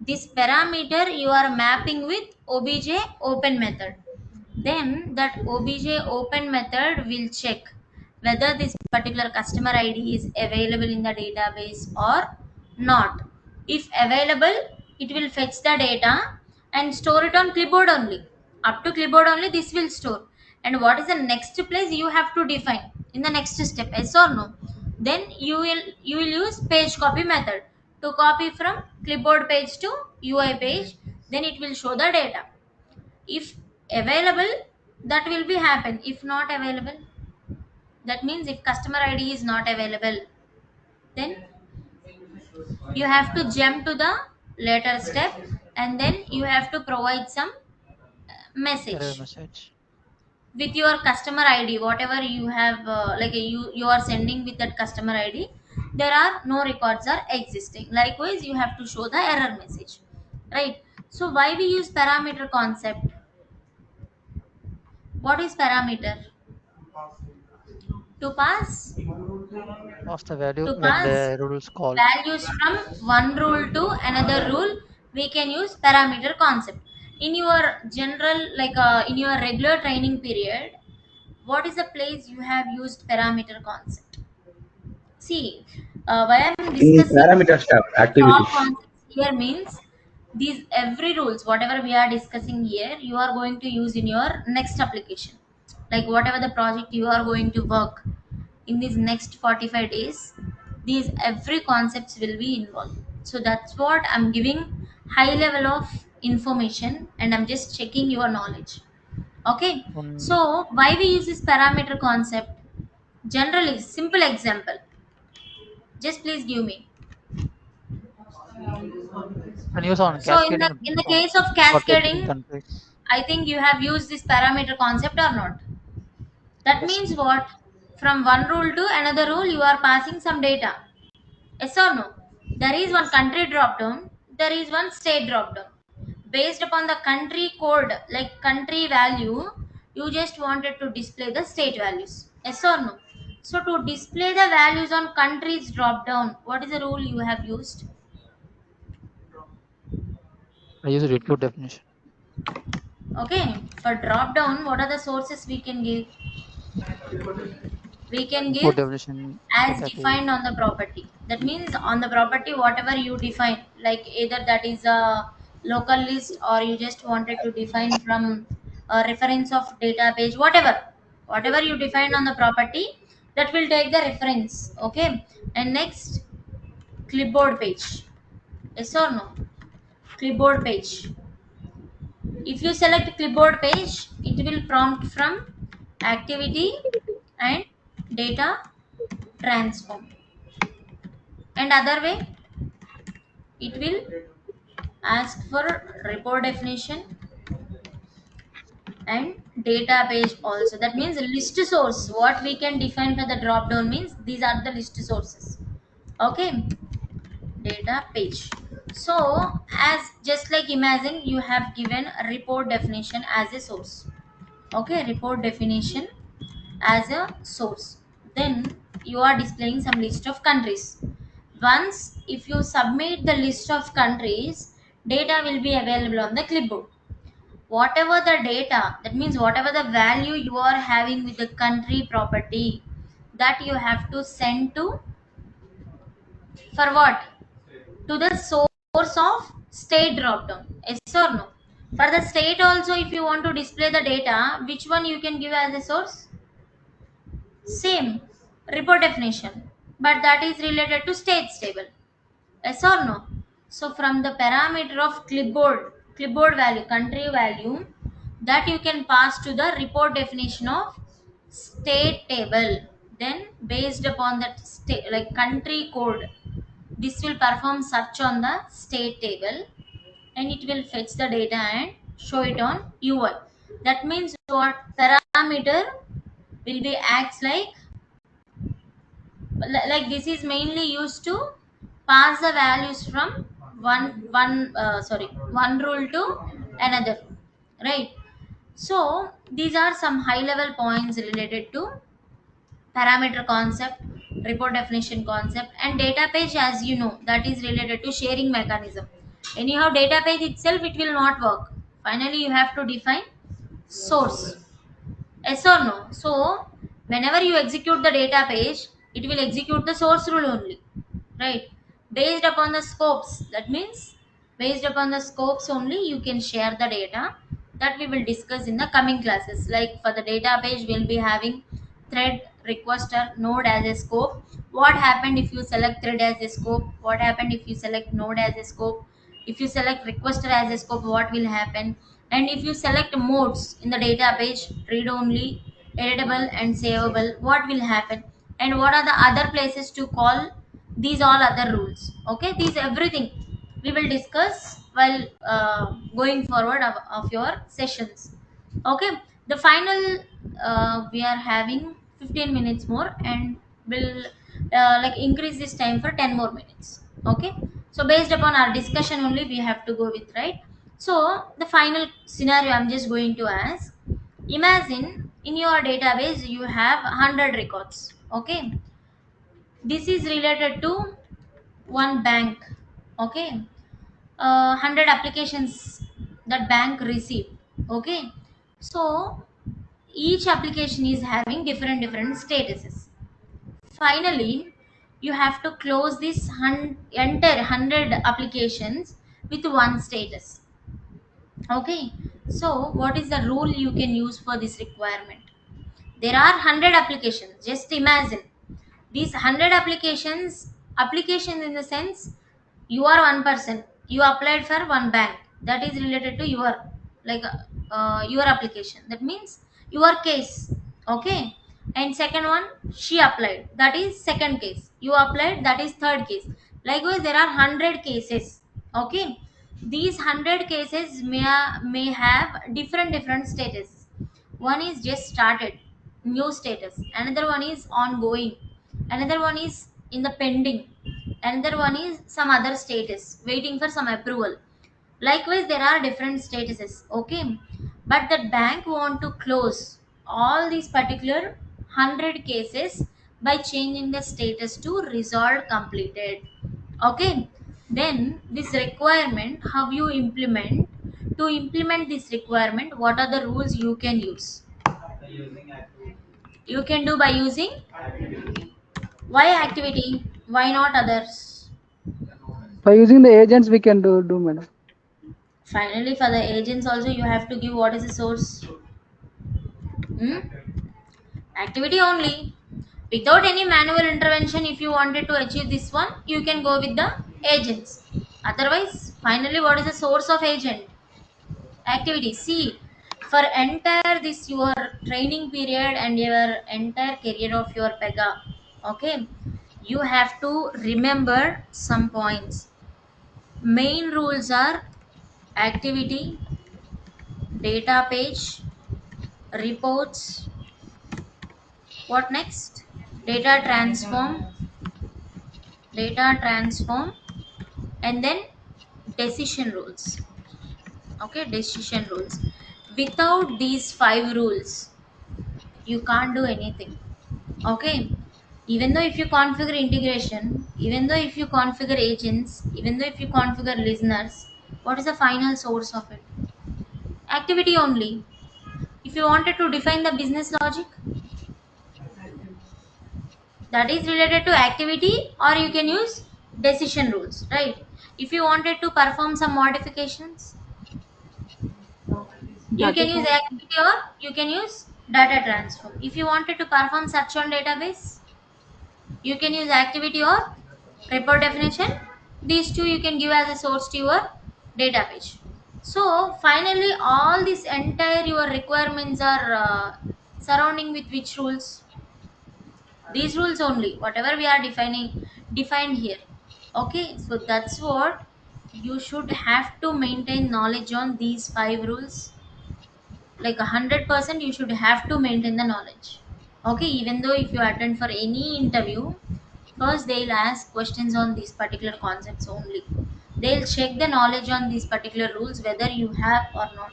[SPEAKER 1] This parameter you are mapping with obj open method. Then that obj open method will check whether this particular customer ID is available in the database or not. If available, it will fetch the data and store it on clipboard only. Up to clipboard only this will store. And what is the next place you have to define in the next step? Yes or no? Then you will use page copy method to copy from clipboard page to UI page. Then it will show the data. If available, that will be happen. If not available, that means if customer ID is not available, then you have to jump to the later step, and then you have to provide some
[SPEAKER 6] Error
[SPEAKER 1] message
[SPEAKER 6] message.
[SPEAKER 1] with your customer ID. Whatever you have, like you are sending with that customer ID, there are no records are existing. Likewise, you have to show the error message, right? So why we use parameter concept? What is parameter? To pass
[SPEAKER 6] Pass the value
[SPEAKER 1] to
[SPEAKER 6] when
[SPEAKER 1] pass
[SPEAKER 6] the rule is called.
[SPEAKER 1] values from one rule to another rule, we can use parameter concept. In your general, like in your regular training period, what is the place you have used parameter concept? See, why I'm
[SPEAKER 7] In
[SPEAKER 1] discussing
[SPEAKER 7] parameter stuff,
[SPEAKER 1] top
[SPEAKER 7] activities.
[SPEAKER 1] concepts here means these every rules, whatever we are discussing here, you are going to use in your next application. Like whatever the project you are going to work in these next 45 days, these every concepts will be involved. So that's what I'm giving high level of information, and I'm just checking your knowledge. Okay,
[SPEAKER 6] One,
[SPEAKER 1] so why we use this parameter concept? Generally, simple example, just please give me.
[SPEAKER 6] can use on
[SPEAKER 1] So
[SPEAKER 6] cascading
[SPEAKER 1] in the case of
[SPEAKER 6] for taking
[SPEAKER 1] cascading,
[SPEAKER 6] countries.
[SPEAKER 1] I think you have used this parameter concept or not. That
[SPEAKER 6] Yes.
[SPEAKER 1] means what? From one rule to another rule, you are passing some data. Yes or no? There is one country drop down, there is one state drop down. Based upon the country code, like country value, you just wanted to display the state values. Yes or no? So to display the values on countries drop down, what is the rule you have used?
[SPEAKER 6] I use retrieval definition.
[SPEAKER 1] Okay, for drop down, what are the sources we can give? We can
[SPEAKER 6] Input
[SPEAKER 1] give
[SPEAKER 6] definition
[SPEAKER 1] as
[SPEAKER 6] data type.
[SPEAKER 1] defined on the property. That means on the property, whatever you define, like either that is a local list or you just wanted to define from a reference of database, whatever you define on the property, that will take the reference. Okay, and next, clipboard page. Yes or no? Clipboard page. If you select clipboard page, it will prompt from activity and data transform. And other way, it will ask for report definition and database also. That means list source. What we can define for the drop down means these are the list sources. Okay, data page. So as just like imagine you have given a report definition as a source. Okay, report definition as a source. Then you are displaying some list of countries. Once if you submit the list of countries, data will be available on the clipboard. Whatever the data, that means whatever the value you are having with the country property, that you have to send to, for what? To the source of state dropdown. Yes or no? For the state also, if you want to display the data, which one you can give as a source? Same report definition, but that is related to states table. Yes or no? So from the parameter of clipboard value, country value, that you can pass to the report definition of state table. Then based upon that state, like country code, this will perform search on the state table, and it will fetch the data and show it on UI. That means what parameter will be acts like this is mainly used to pass the values from one rule to another, right? So these are some high level points related to parameter concept, report definition concept, and data page. As you know, that is related to sharing mechanism. Anyhow, data page itself, it will not work. Finally you have to define source. Yes or no? So, whenever you execute the data page, it will execute the source rule only, right? Based upon the scopes, that means based upon the scopes only you can share the data, that we will discuss in the coming classes. Like for the data page, we'll be having thread, requester, node as a scope. What happened if you select thread as a scope? What happened if you select node as a scope? If you select requester as a scope, what will happen? And if you select modes in the data page, read only, editable and savable, what will happen? And what are the other places to call these all other rules? Okay, these everything we will discuss while going forward of your sessions. Okay, the final, we are having 15 minutes more, and will like increase this time for 10 more minutes. Okay, so based upon our discussion only we have to go with, right? So the final scenario I'm just going to ask, imagine in your database you have 100 records. Okay, this is related to one bank. Okay, 100 applications that bank received. Okay, so each application is having different statuses. Finally you have to close this entire 100 applications with one status. Okay, so what is the rule you can use for this requirement? There are 100 applications. Just imagine these 100 applications Application in the sense, you are one person, you applied for one bank, that is related to your, like your application, that means your case. Okay. And second one, she applied, that is second case. You applied, that is third case. Likewise, there are 100 cases. Okay. These 100 cases may have different status. One is just started, new status. Another one is ongoing. Another one is in the pending. Another one is some other status, waiting for some approval. Likewise, there are different statuses. Okay. But the bank want to close all these particular 100 cases by changing the status to resolved completed. Okay. Then this requirement, how you implement, to implement this requirement, what are the rules you can use? You can do by using, why activity, why not others?
[SPEAKER 7] By using the agents, we can do madam.
[SPEAKER 1] Finally, for the agents also, you have to give what is the source. Hmm? Activity only. Without any manual intervention, if you wanted to achieve this one, you can go with the agents. Otherwise, finally, what is the source of agent? Activity. See, for entire this your training period and your entire career of your Pega, okay, you have to remember some points. Main rules are activity, data page, reports, what next, data transform, and then decision rules. Okay, decision rules. Without these 5 rules, you can't do anything. Okay. Even though if you configure integration, even though if you configure agents, even though if you configure listeners, what is the final source of it? Activity only. If you wanted to define the business logic, that is related to activity, or you can use decision rules, right? If you wanted to perform some modifications, you
[SPEAKER 2] Data
[SPEAKER 1] can use
[SPEAKER 2] transform.
[SPEAKER 1] activity or you can use data transform. If you wanted to perform search on database, you can use activity or report definition. These two you can give as a source to your data page. So finally, all these entire your requirements are surrounding with which rules? These rules only, whatever we are defined here. Okay, so that's what you should have to maintain knowledge on these 5 rules. Like 100% you should have to maintain the knowledge. Okay, even though if you attend for any interview, first they'll ask questions on these particular concepts only. They'll check the knowledge on these particular rules whether you have or not.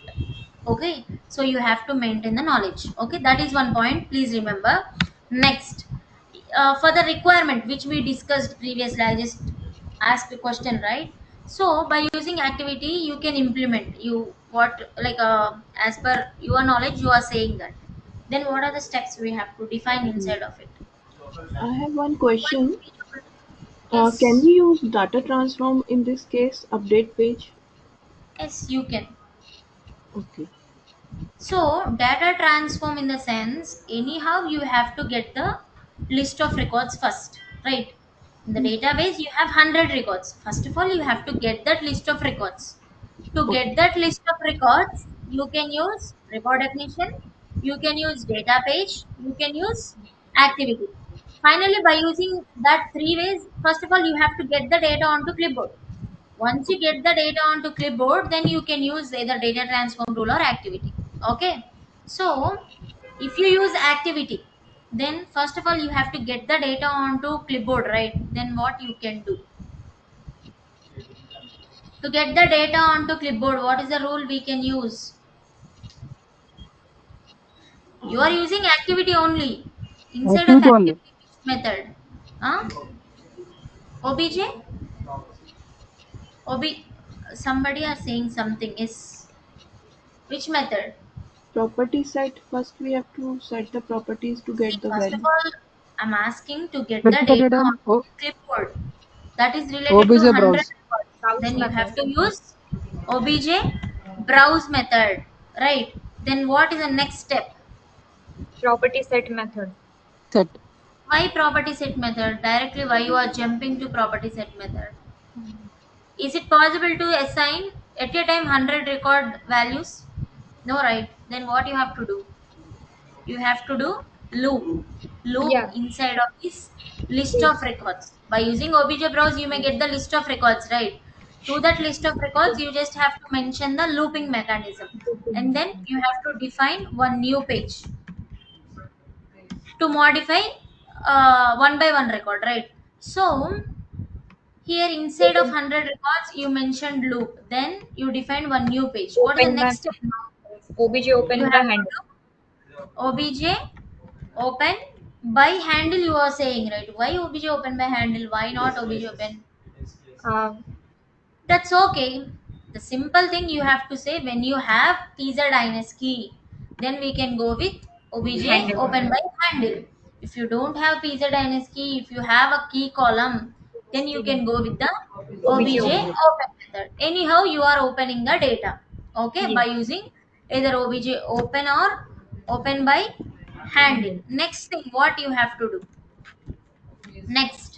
[SPEAKER 1] Okay, so you have to maintain the knowledge. Okay, that is one point, please remember. Next, for the requirement which we discussed previously, I just asked a question, right? So by using activity you can implement, you what, like as per your knowledge you are saying that, then what are the steps we have to define inside of it?
[SPEAKER 2] I have one question. Can
[SPEAKER 1] Yes,
[SPEAKER 2] we use data transform in this case? Update page.
[SPEAKER 1] yes, you can.
[SPEAKER 2] Okay.
[SPEAKER 1] So data transform in the sense, anyhow you have to get the list of records first, right? In the database you have 100 records. First of all, you have to get that list of records. To get
[SPEAKER 2] Okay.
[SPEAKER 1] that list of records, you can use report definition, you can use data page, you can use activity. Finally, by using that 3 ways, first of all, you have to get the data onto clipboard. Once you get the data onto clipboard, then you can use either data transform rule or activity. Okay. So if you use activity, then first of all you have to get the data onto clipboard, right? Then what you can do? To get the data onto clipboard, what is the rule we can use? You are
[SPEAKER 2] Uh,
[SPEAKER 1] using activity only. Inside of
[SPEAKER 7] Activity only.
[SPEAKER 1] activity, which method? Huh? OBJ? OB, somebody are saying something is, which method?
[SPEAKER 2] Property set. First, we have to set the properties to
[SPEAKER 1] See,
[SPEAKER 2] get the
[SPEAKER 1] first of
[SPEAKER 2] value.
[SPEAKER 1] all, I'm asking to get the
[SPEAKER 7] Get the
[SPEAKER 1] data
[SPEAKER 7] data
[SPEAKER 1] on
[SPEAKER 7] in
[SPEAKER 1] clipboard. That is related to
[SPEAKER 7] OBJ
[SPEAKER 1] 100
[SPEAKER 7] browse.
[SPEAKER 1] records.
[SPEAKER 3] Browse
[SPEAKER 1] Then you have
[SPEAKER 3] method.
[SPEAKER 1] to use OBJ browse method, right? Then what is the next step?
[SPEAKER 3] Property set method.
[SPEAKER 7] Set.
[SPEAKER 1] Why property set method? Directly why you are jumping to property set method? Is it possible to assign at a time 100 record values? No, right? Then what you have to do? You have to do loop
[SPEAKER 3] Yeah.
[SPEAKER 1] inside of this list of
[SPEAKER 3] Yes.
[SPEAKER 1] records. By using obj browse, you may get the list of records, right? To that list of records, you just have to mention the looping mechanism, and then you have to define one new page to modify one by one record, right? So here inside of 100 records, you mentioned loop. Then you define one new page. What is the
[SPEAKER 3] Open by
[SPEAKER 1] next step now?
[SPEAKER 3] OBJ
[SPEAKER 1] You
[SPEAKER 3] open by
[SPEAKER 1] have to
[SPEAKER 3] handle.
[SPEAKER 1] do obj open by handle. You are saying, right? Why obj open by handle? Why not obj open?
[SPEAKER 3] Um,
[SPEAKER 1] That's okay. The simple thing you have to say, when you have tz key, then we can go with obj
[SPEAKER 3] handle.
[SPEAKER 1] open by handle. If you don't have tz key, if you have a key column, then you can go with the
[SPEAKER 3] OBJ
[SPEAKER 1] obj
[SPEAKER 3] open.
[SPEAKER 1] open method. Anyhow, you are opening the data, okay, by
[SPEAKER 3] Yes.
[SPEAKER 1] using either obj open or open by handle.
[SPEAKER 3] Handle.
[SPEAKER 1] Next thing, what you have to do? Next,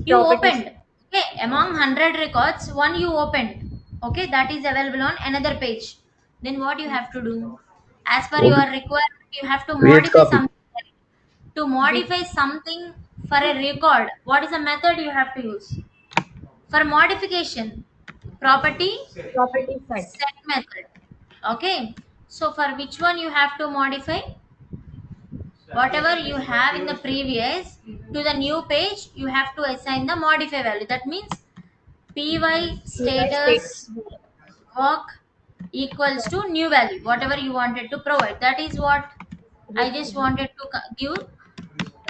[SPEAKER 1] you
[SPEAKER 3] Properties.
[SPEAKER 1] opened, okay, among 100 records one you opened, okay, that is available on another page. Then what you have to do? As per your requirement, you have to
[SPEAKER 8] Create
[SPEAKER 1] modify
[SPEAKER 8] copy.
[SPEAKER 1] something. To
[SPEAKER 3] We
[SPEAKER 1] modify something for a record, what is the method you have to use for modification? Property
[SPEAKER 3] property set.
[SPEAKER 1] set method, okay. So for which one you have to modify? Whatever you have in the previous, to the new page you have to assign the modify value. That means py
[SPEAKER 3] By status.
[SPEAKER 1] status work equals to new value, whatever you wanted to provide. That is what I just wanted to give.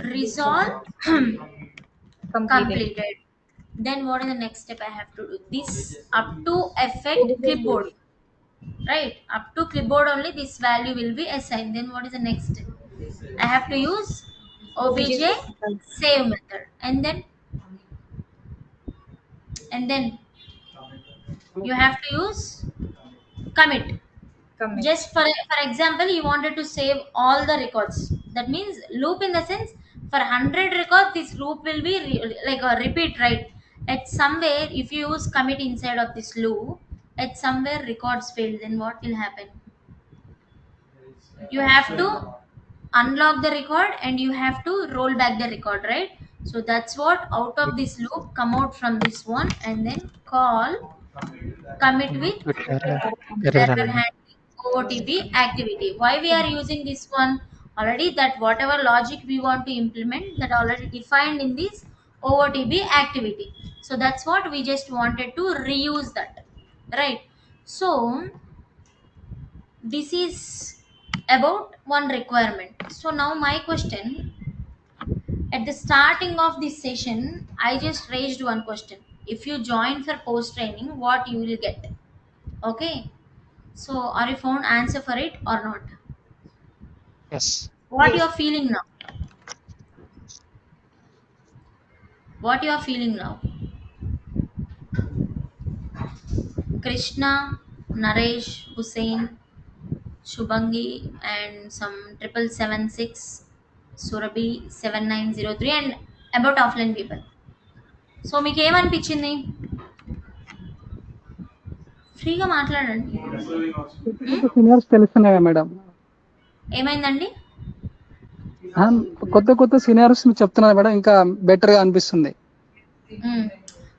[SPEAKER 1] Resolve
[SPEAKER 3] Completed.
[SPEAKER 1] completed. Then what is the next step I have to do? This up to effect
[SPEAKER 3] OBJ
[SPEAKER 1] clipboard, right? Up to clipboard only this value will be assigned. Then what is the next step? I have to use
[SPEAKER 3] OBJ
[SPEAKER 1] obj save method, and then you have to use commit.
[SPEAKER 3] commit.
[SPEAKER 1] Just for example, you wanted to save all the records. That means loop, in the sense, for 100 records this loop will be like a repeat, right? At somewhere, if you use commit inside of this loop, at somewhere records failed, then what will happen? You have to unlock the record and you have to roll back the record, right? So that's what out of this loop come out from this one, and then call commit with
[SPEAKER 6] With error
[SPEAKER 1] error
[SPEAKER 6] handling.
[SPEAKER 1] handling OOTP activity. Why we are using this one? Already that whatever logic we want to implement, that already defined in this OOTP activity. So that's what we just wanted to reuse that, right? So this is about one requirement. So now my question, at the starting of this session, I just raised one question. If you join for post training, what you will get? Okay. So are you found answer for it or not?
[SPEAKER 6] Yes.
[SPEAKER 1] What you
[SPEAKER 3] Yes.
[SPEAKER 1] are feeling now? What you are feeling now? Krishna, Naresh, Hussein, Shubhangi, and some 7776, Surabhi 7903, and about offline people. So మీకు ఏమనిపించింది? ఫ్రీగా మాట్లాడండి.
[SPEAKER 7] Seniors తెలుస్తున్నాయా madam?
[SPEAKER 1] ఏమైందండి?
[SPEAKER 7] కొత్త కొత్త seniors చెప్తున్నారు madam, ఇంకా బెటర్ గా అనిపిస్తుంది.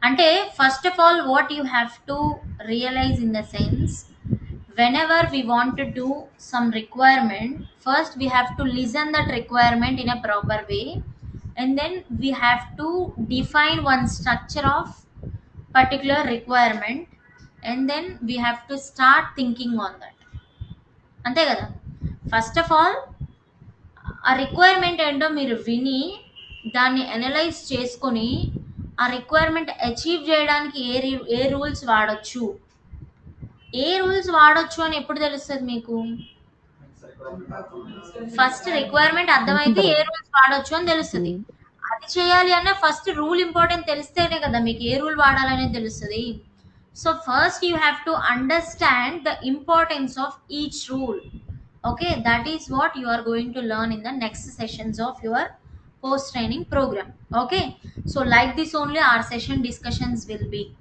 [SPEAKER 1] అంటే first of all what you have to realise in the sense, whenever we want to do some requirement, first we have to listen that requirement in a proper way, and then we have to define one structure of particular requirement, and then we have to start thinking on that. అంతే కదా? First of all ఆ requirement ఏంటో మీరు విని దాన్ని analyse చేసుకొని ఆ requirement achieve చేయడానికి ఏ రూల్స్ వాడొచ్చు, ఏ రూల్స్ వాడొచ్చు అని ఎప్పుడు తెలుస్తుంది మీకు? ఫస్ట్ రిక్వైర్మెంట్ అర్థమైతే ఏ రూల్స్ వాడొచ్చు అని తెలుస్తుంది. అది చేయాలి అన్న ఫస్ట్ రూల్ ఇంపార్టెంట్ తెలిస్తేనే కదా మీకు ఏ రూల్ వాడాలనేది తెలుస్తుంది. So first you have to understand the importance of each rule. Okay, that is what you are going to learn in the next sessions of your post training program. Okay, so like this only our session discussions will be.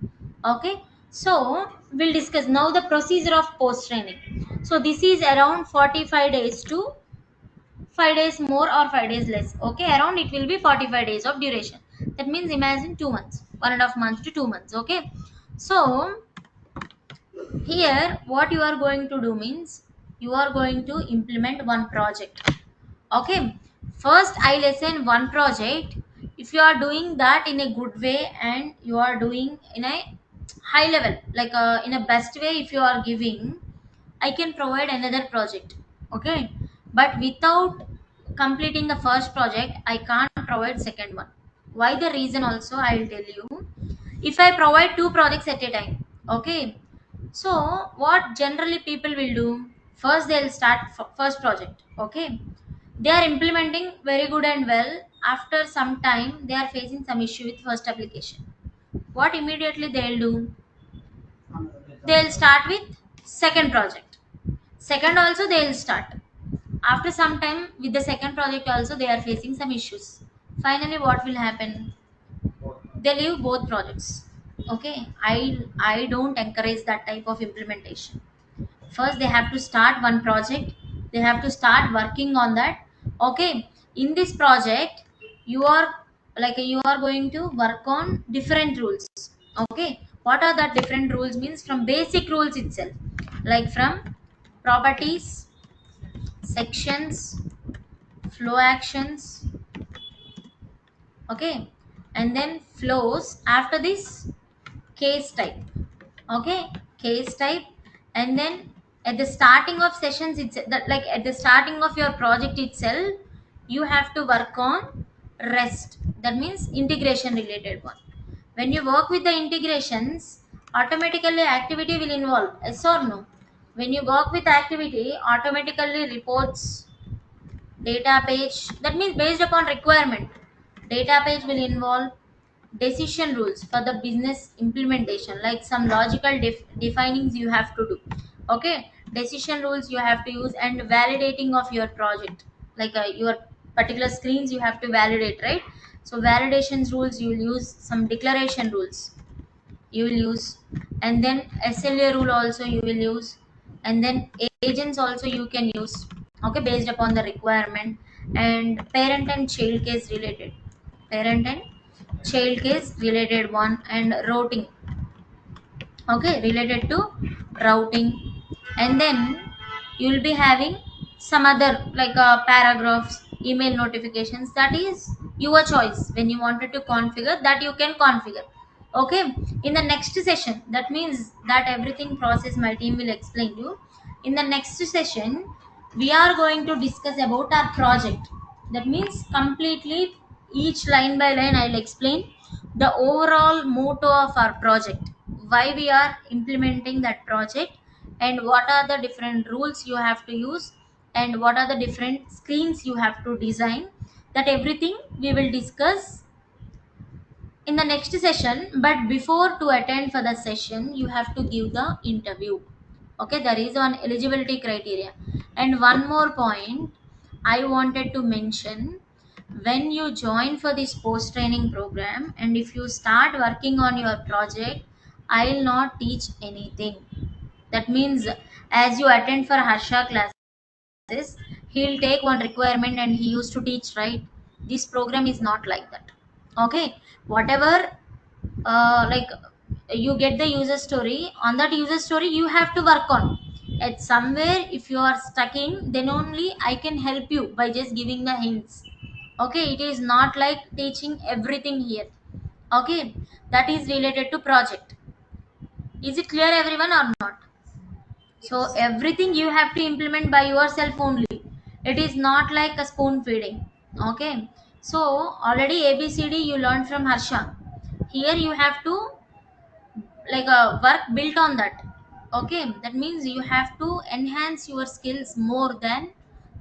[SPEAKER 1] Okay, so we'll discuss now the procedure of post training. So this is around 45 days to 5 days more or 5 days less. Okay, around it will be 45 days of duration. That means imagine 2 months, 1.5 months to 2 months. Okay, so here what you are going to do means you are going to implement one project. Okay, first I lesson one project. If you are doing that in a good way and you are doing in a high level, like in a best way, if you are giving, I can provide another project. Okay, but without completing the first project I can't provide second one. Why? The reason also I will tell you. If I provide two projects at a time, okay, so what generally people will do, first they'll start first project. Okay, they are implementing very good and well. After some time they are facing some issue with first application. What immediately they'll do, they'll start with second project. Second also they'll start. After some time with the second project also they are facing some issues. Finally what will happen, they leave both projects. Okay, I don't encourage that type of implementation. First they have to start one project, they have to start working on that. Okay, in this project you are you are going to work on different rules. Okay, what are the different rules means from basic rules itself, like from properties, sections, flow actions. Okay, and then flows. After this, case type. Okay, case type. And then at the starting of sessions, it's that, like at the starting of your project itself, you have to work on rest. That means integration related one. When you work with the integrations, automatically activity will involve, yes or no? When you work with activity, automatically reports, data page, that means based upon requirement, data page will involve decision rules for the business implementation, like some logical definings you have to do. Okay, decision rules you have to use, and validating of your project, like your particular screens you have to validate, right? So validations rules you will use, some declaration rules you will use, and then SLA rule also you will use, and then agents also you can use. Okay, based upon the requirement. And parent and child case related, parent and child case related one, and routing. Okay, related to routing. And then you will be having some other like paragraphs, email notifications. That is your choice. When you wanted to configure that, you can configure. Okay, in the next session, that means that everything process my team will explain you. In the next session we are going to discuss about our project. That means completely each line by line I'll explain the overall motto of our project, why we are implementing that project, and what are the different rules you have to use, and what are the different screens you have to design. That everything we will discuss in the next session. But before to attend for the session, you have to give the interview. Okay, there is one eligibility criteria. And one more point I wanted to mention, when you join for this post training program and if you start working on your project, I will not teach anything. That means as you attend for Harsha classes, he'll take one requirement and he used to teach, right? This program is not like that. Okay, whatever like you get the user story, on that user story you have to work on. At somewhere if you are stuck in, then only I can help you by just giving the hints. Okay, it is not like teaching everything here. Okay, that is related to project. Is it clear everyone or not? So everything you have to implement by yourself only. It is not like a spoon feeding. Okay, so already ABCD you learned from Harsha. Here you have to like a work built on that. Okay, that means you have to enhance your skills more than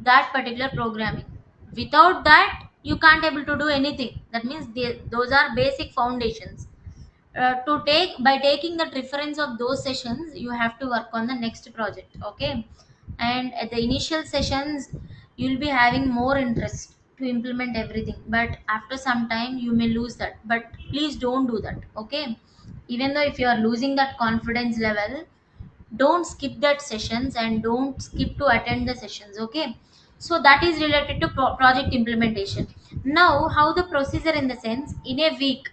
[SPEAKER 1] that particular programming. Without that you can't able to do anything. That means those are basic foundations. To take, by taking the reference of those sessions, you have to work on the next project. Okay, and at the initial sessions you'll be having more interest to implement everything, but after some time you may lose that. But please don't do that, okay? Even though if you are losing that confidence level, don't skip that sessions and don't skip to attend the sessions, okay? So that is related to project implementation. Now how the procedure, in the sense, in a week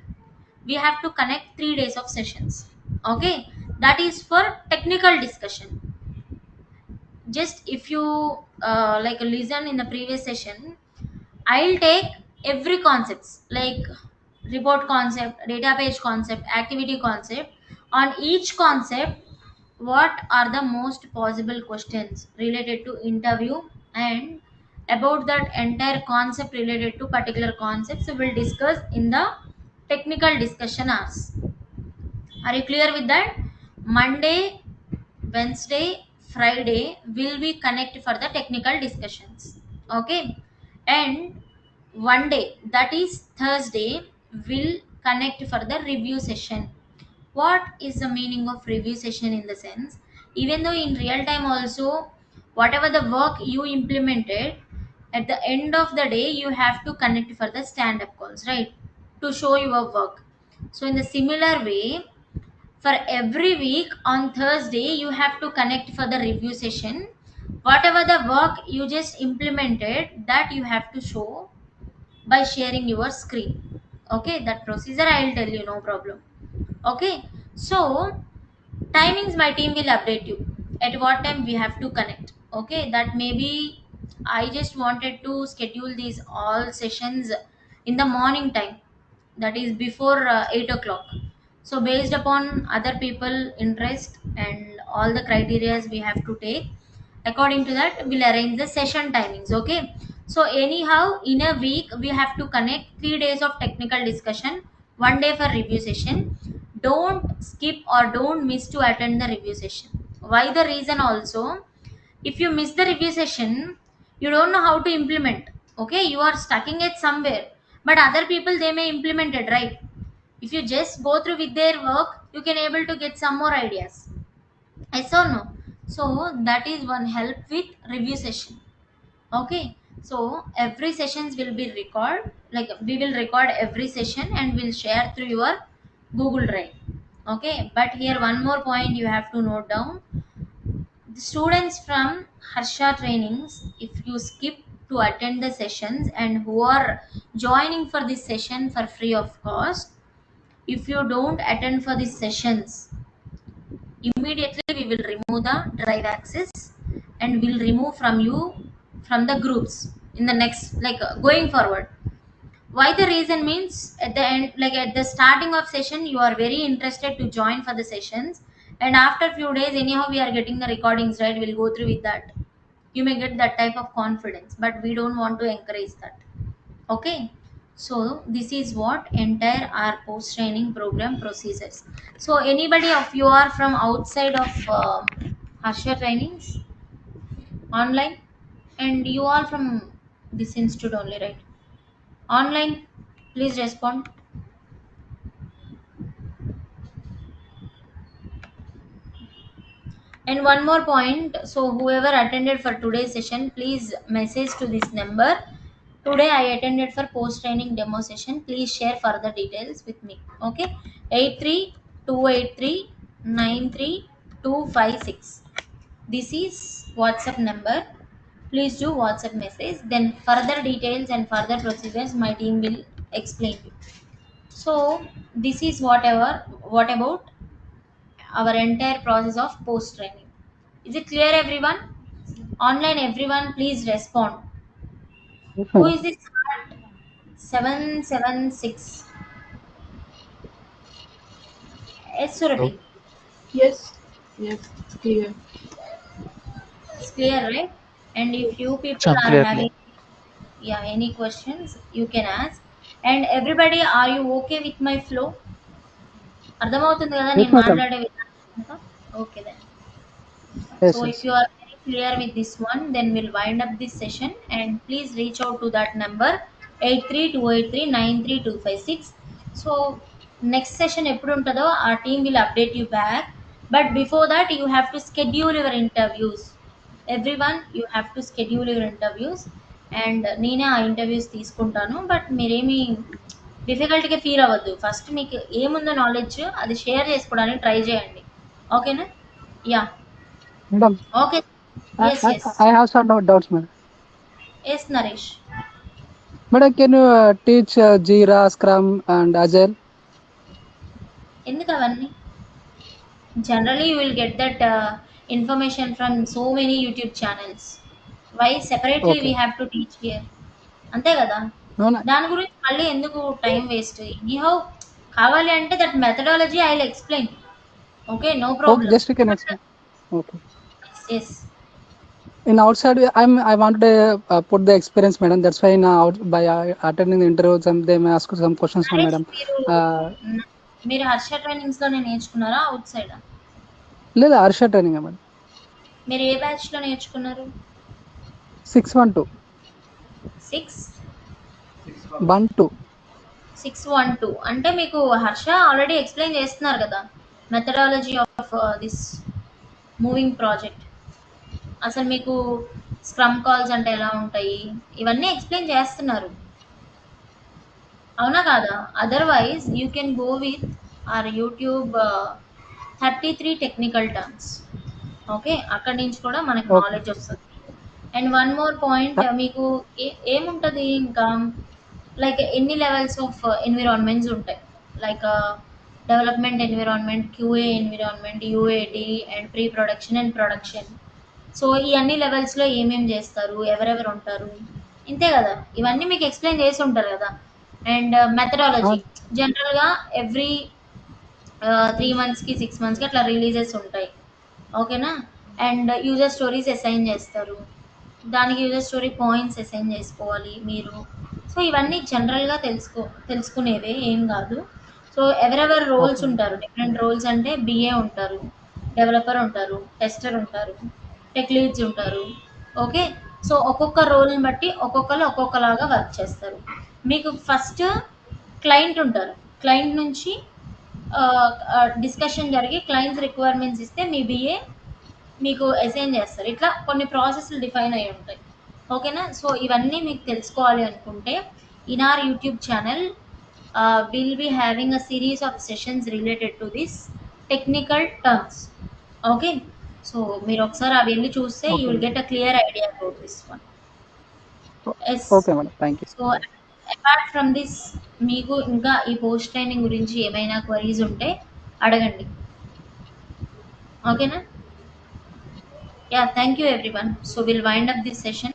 [SPEAKER 1] we have to connect 3 days of sessions, okay? That is for technical discussion. Just if you like listen in the previous session, I'll take every concepts like report concept, data page concept, activity concept. On each concept, what are the most possible questions related to interview, and about that entire concept related to particular concepts, so we'll discuss in the technical discussion hours. Are you clear with that? Monday, Wednesday, Friday will be connect for the technical discussions. Okay. And one day, that is Thursday, will connect for the review session. What is the meaning of review session, in the sense, even though in real time also, whatever the work you implemented, at the end of the day you have to connect for the stand up calls, right? To show your work. So in the similar way, for every week on Thursday you have to connect for the review session. Whatever the work you just implemented, that you have to show by sharing your screen. Okay, that procedure I'll tell you, no problem. Okay, so timings my team will update you at what time we have to connect. Okay, that maybe I just wanted to schedule these all sessions in the morning time, that is before 8 o'clock. So based upon other people interest and all the criterias we have to take, according to that we'll arrange the session timings, okay? So anyhow, in a week we have to connect 3 days of technical discussion, 1 day for review session. Don't skip or don't miss to attend the review session. Why the reason also, if you miss the review session, you don't know how to implement, okay? You are stucking it somewhere, but other people they may implement it, right? If you just go through with their work, you can able to get some more ideas. Yes or no? So that is one help with review session. Okay, so every sessions will be record, like we will record every session and will share through your Google Drive. Okay, but here one more point you have to note down. The students from Harsha Trainings, if you skip to attend the sessions and who are joining for this session for free of cost, if you don't attend for these sessions, immediately we will remove the drive access and will remove from you from the groups in the next, like going forward. Why the reason means, at the end, like at the starting of session you are very interested to join for the sessions, and after few days anyhow we are getting the recordings, right? We'll go through with that. You may get that type of confidence, but we don't want to encourage that. Okay, so this is what entire our post training program procedures. So anybody of you are from outside of Harsha Trainings online, and you all from this institute only, right? Online, please respond. And one more point, so whoever attended for today's session, please message to this number. Today I attended for post training demo session. Please share further details with me. Okay, 8328393256. This is WhatsApp number. Please do WhatsApp message. Then further details and further procedures my team will explain you. So this is whatever. What about our entire process of post training? Is it clear, everyone? Online, everyone, please respond.
[SPEAKER 7] Yes,
[SPEAKER 1] Who
[SPEAKER 7] madam.
[SPEAKER 1] is this? 776. Yes,
[SPEAKER 6] Hello.
[SPEAKER 1] Surabhi.
[SPEAKER 2] Yes, yes, it's clear.
[SPEAKER 1] It's clear, right? And if you
[SPEAKER 2] Yes.
[SPEAKER 1] people
[SPEAKER 6] Cham
[SPEAKER 1] are
[SPEAKER 6] clear, clear.
[SPEAKER 1] having, yeah, any questions, you can ask. And everybody, are you okay with my flow? అర్థమవుతుంది కదా
[SPEAKER 7] Yes,
[SPEAKER 1] నేను
[SPEAKER 7] madam.
[SPEAKER 1] మాట్లాడే విధానం అంతా? Okay then.
[SPEAKER 7] Yes,
[SPEAKER 1] So if
[SPEAKER 7] yes.
[SPEAKER 1] you are very clear with this one, then we'll wind up this session, and please reach out to that number 8328393256. So next session ఎప్పుడు ఉంటుందో our team will update you back. But before that you have to schedule your interviews. Everyone you have to schedule your interviews and నేనే ఆ interviews తీసుకుంటాను. But మీరేమి డిఫికల్ట్గా feel అవ్వద్దు. First మీకు ఏముందో knowledge అది షేర్ చేసుకోవడానికి ట్రై చేయండి. ఓకేనా? Yeah.
[SPEAKER 7] Madam,
[SPEAKER 1] okay. Yes yes
[SPEAKER 7] I have some doubts, madam.
[SPEAKER 1] Yes Naresh.
[SPEAKER 7] Madam, can you teach Jira, Scrum, and Agile?
[SPEAKER 1] ఎందుకు అవన్నీ? Generally, you will get that information from so many YouTube channels. Why separately we
[SPEAKER 7] Okay.
[SPEAKER 1] have to teach here? అంతే కదా.
[SPEAKER 7] No, no.
[SPEAKER 1] దాని గురించి మళ్ళీ ఎందుకు time waste? Anyhow కావాలి అంటే that methodology I will explain. Okay, no
[SPEAKER 7] Okay,
[SPEAKER 1] problem.
[SPEAKER 7] just you can explain. Okay.
[SPEAKER 1] Yes
[SPEAKER 7] In outside, I wanted to put the experience, madam. That's why now by attending the interviews, they may ask some questions,
[SPEAKER 1] Naresh,
[SPEAKER 7] madam.
[SPEAKER 1] మీరు
[SPEAKER 7] Uh,
[SPEAKER 1] మీరు Harsha trainings లోనే నేర్చుకున్నారా out side?
[SPEAKER 7] లేదు Harsha training, madam.
[SPEAKER 1] మీరు ఏ batch లో నేర్చుకున్నారు?
[SPEAKER 7] 612. 12.
[SPEAKER 1] 612 అంటే మీకు హర్ష ఆల్రెడీ ఎక్స్ప్లెయిన్ చేస్తున్నారు కదా methodology of this moving project. అసలు మీకు స్క్రమ్ కాల్స్ అంటే ఎలా ఉంటాయి ఇవన్నీ ఎక్స్ప్లెయిన్ చేస్తున్నారు, అవునా కాదా? Otherwise you can go with or YouTube 33 technical terms. Okay, అక్కడి నుంచి కూడా మనకు
[SPEAKER 7] Okay.
[SPEAKER 1] నాలెడ్జ్ వస్తుంది. అండ్ వన్ మోర్ పాయింట్, మీకు ఏముంటుంది ఇంకా లైక్ ఎన్ని లెవెల్స్ ఆఫ్ ఎన్విరాన్మెంట్స్ ఉంటాయి, like development environment, QA environment, UAT and pre production and production. So ఈ అన్ని లెవెల్స్లో ఏమేమి చేస్తారు, ఎవరెవరు ఉంటారు, ఇంతే కదా. ఇవన్నీ మీకు ఎక్స్ప్లెయిన్ చేసి ఉంటారు కదా. అండ్ మెథడాలజీ జనరల్గా ఎవ్రీ 3 monthsకి 6 monthsకి అట్లా రిలీజెస్ ఉంటాయి. ఓకేనా? అండ్ యూజర్ స్టోరీస్ అసైన్ చేస్తారు, దానికి యూజర్ స్టోరీ పాయింట్స్ అసైన్ చేసుకోవాలి మీరు. సో ఇవన్నీ జనరల్గా తెలుసుకునేవే, ఏం కాదు. సో ఎవరెవరు రోల్స్
[SPEAKER 7] Okay.
[SPEAKER 1] ఉంటారు, డిఫరెంట్ రోల్స్ అంటే బిఏ ఉంటారు, డెవలపర్ ఉంటారు, టెస్టర్ ఉంటారు, టెక్ లీడ్స్ ఉంటారు. ఓకే, సో ఒక్కొక్క రోల్ని బట్టి ఒక్కొక్కరు ఒక్కొక్కలాగా వర్క్ చేస్తారు. మీకు ఫస్ట్ క్లయింట్ ఉంటారు, క్లయింట్ నుంచి డిస్కషన్ జరిగి క్లయింట్స్ రిక్వైర్మెంట్స్ ఇస్తే మీ బిఏ మీకు అసైన్ చేస్తారు. ఇట్లా కొన్ని ప్రాసెస్లు డిఫైన్ అయి ఉంటాయి. ఓకేనా? సో ఇవన్నీ మీకు తెలుసుకోవాలి అనుకుంటే in our YouTube channel will be having a series of sessions related to this technical terms. Okay, so మీరు ఒకసారి అవి వెళ్ళి చూస్తే you
[SPEAKER 7] Okay.
[SPEAKER 1] Will get a clear idea about this one. Yes.
[SPEAKER 7] Okay, madam. Thank you.
[SPEAKER 1] So apart from this మీకు ఇంకా ఈ post training గురించి ఏమైనా క్వరీస్ ఉంటే అడగండి. ఓకేనా? Yeah, thank you everyone. So we'll wind up this session.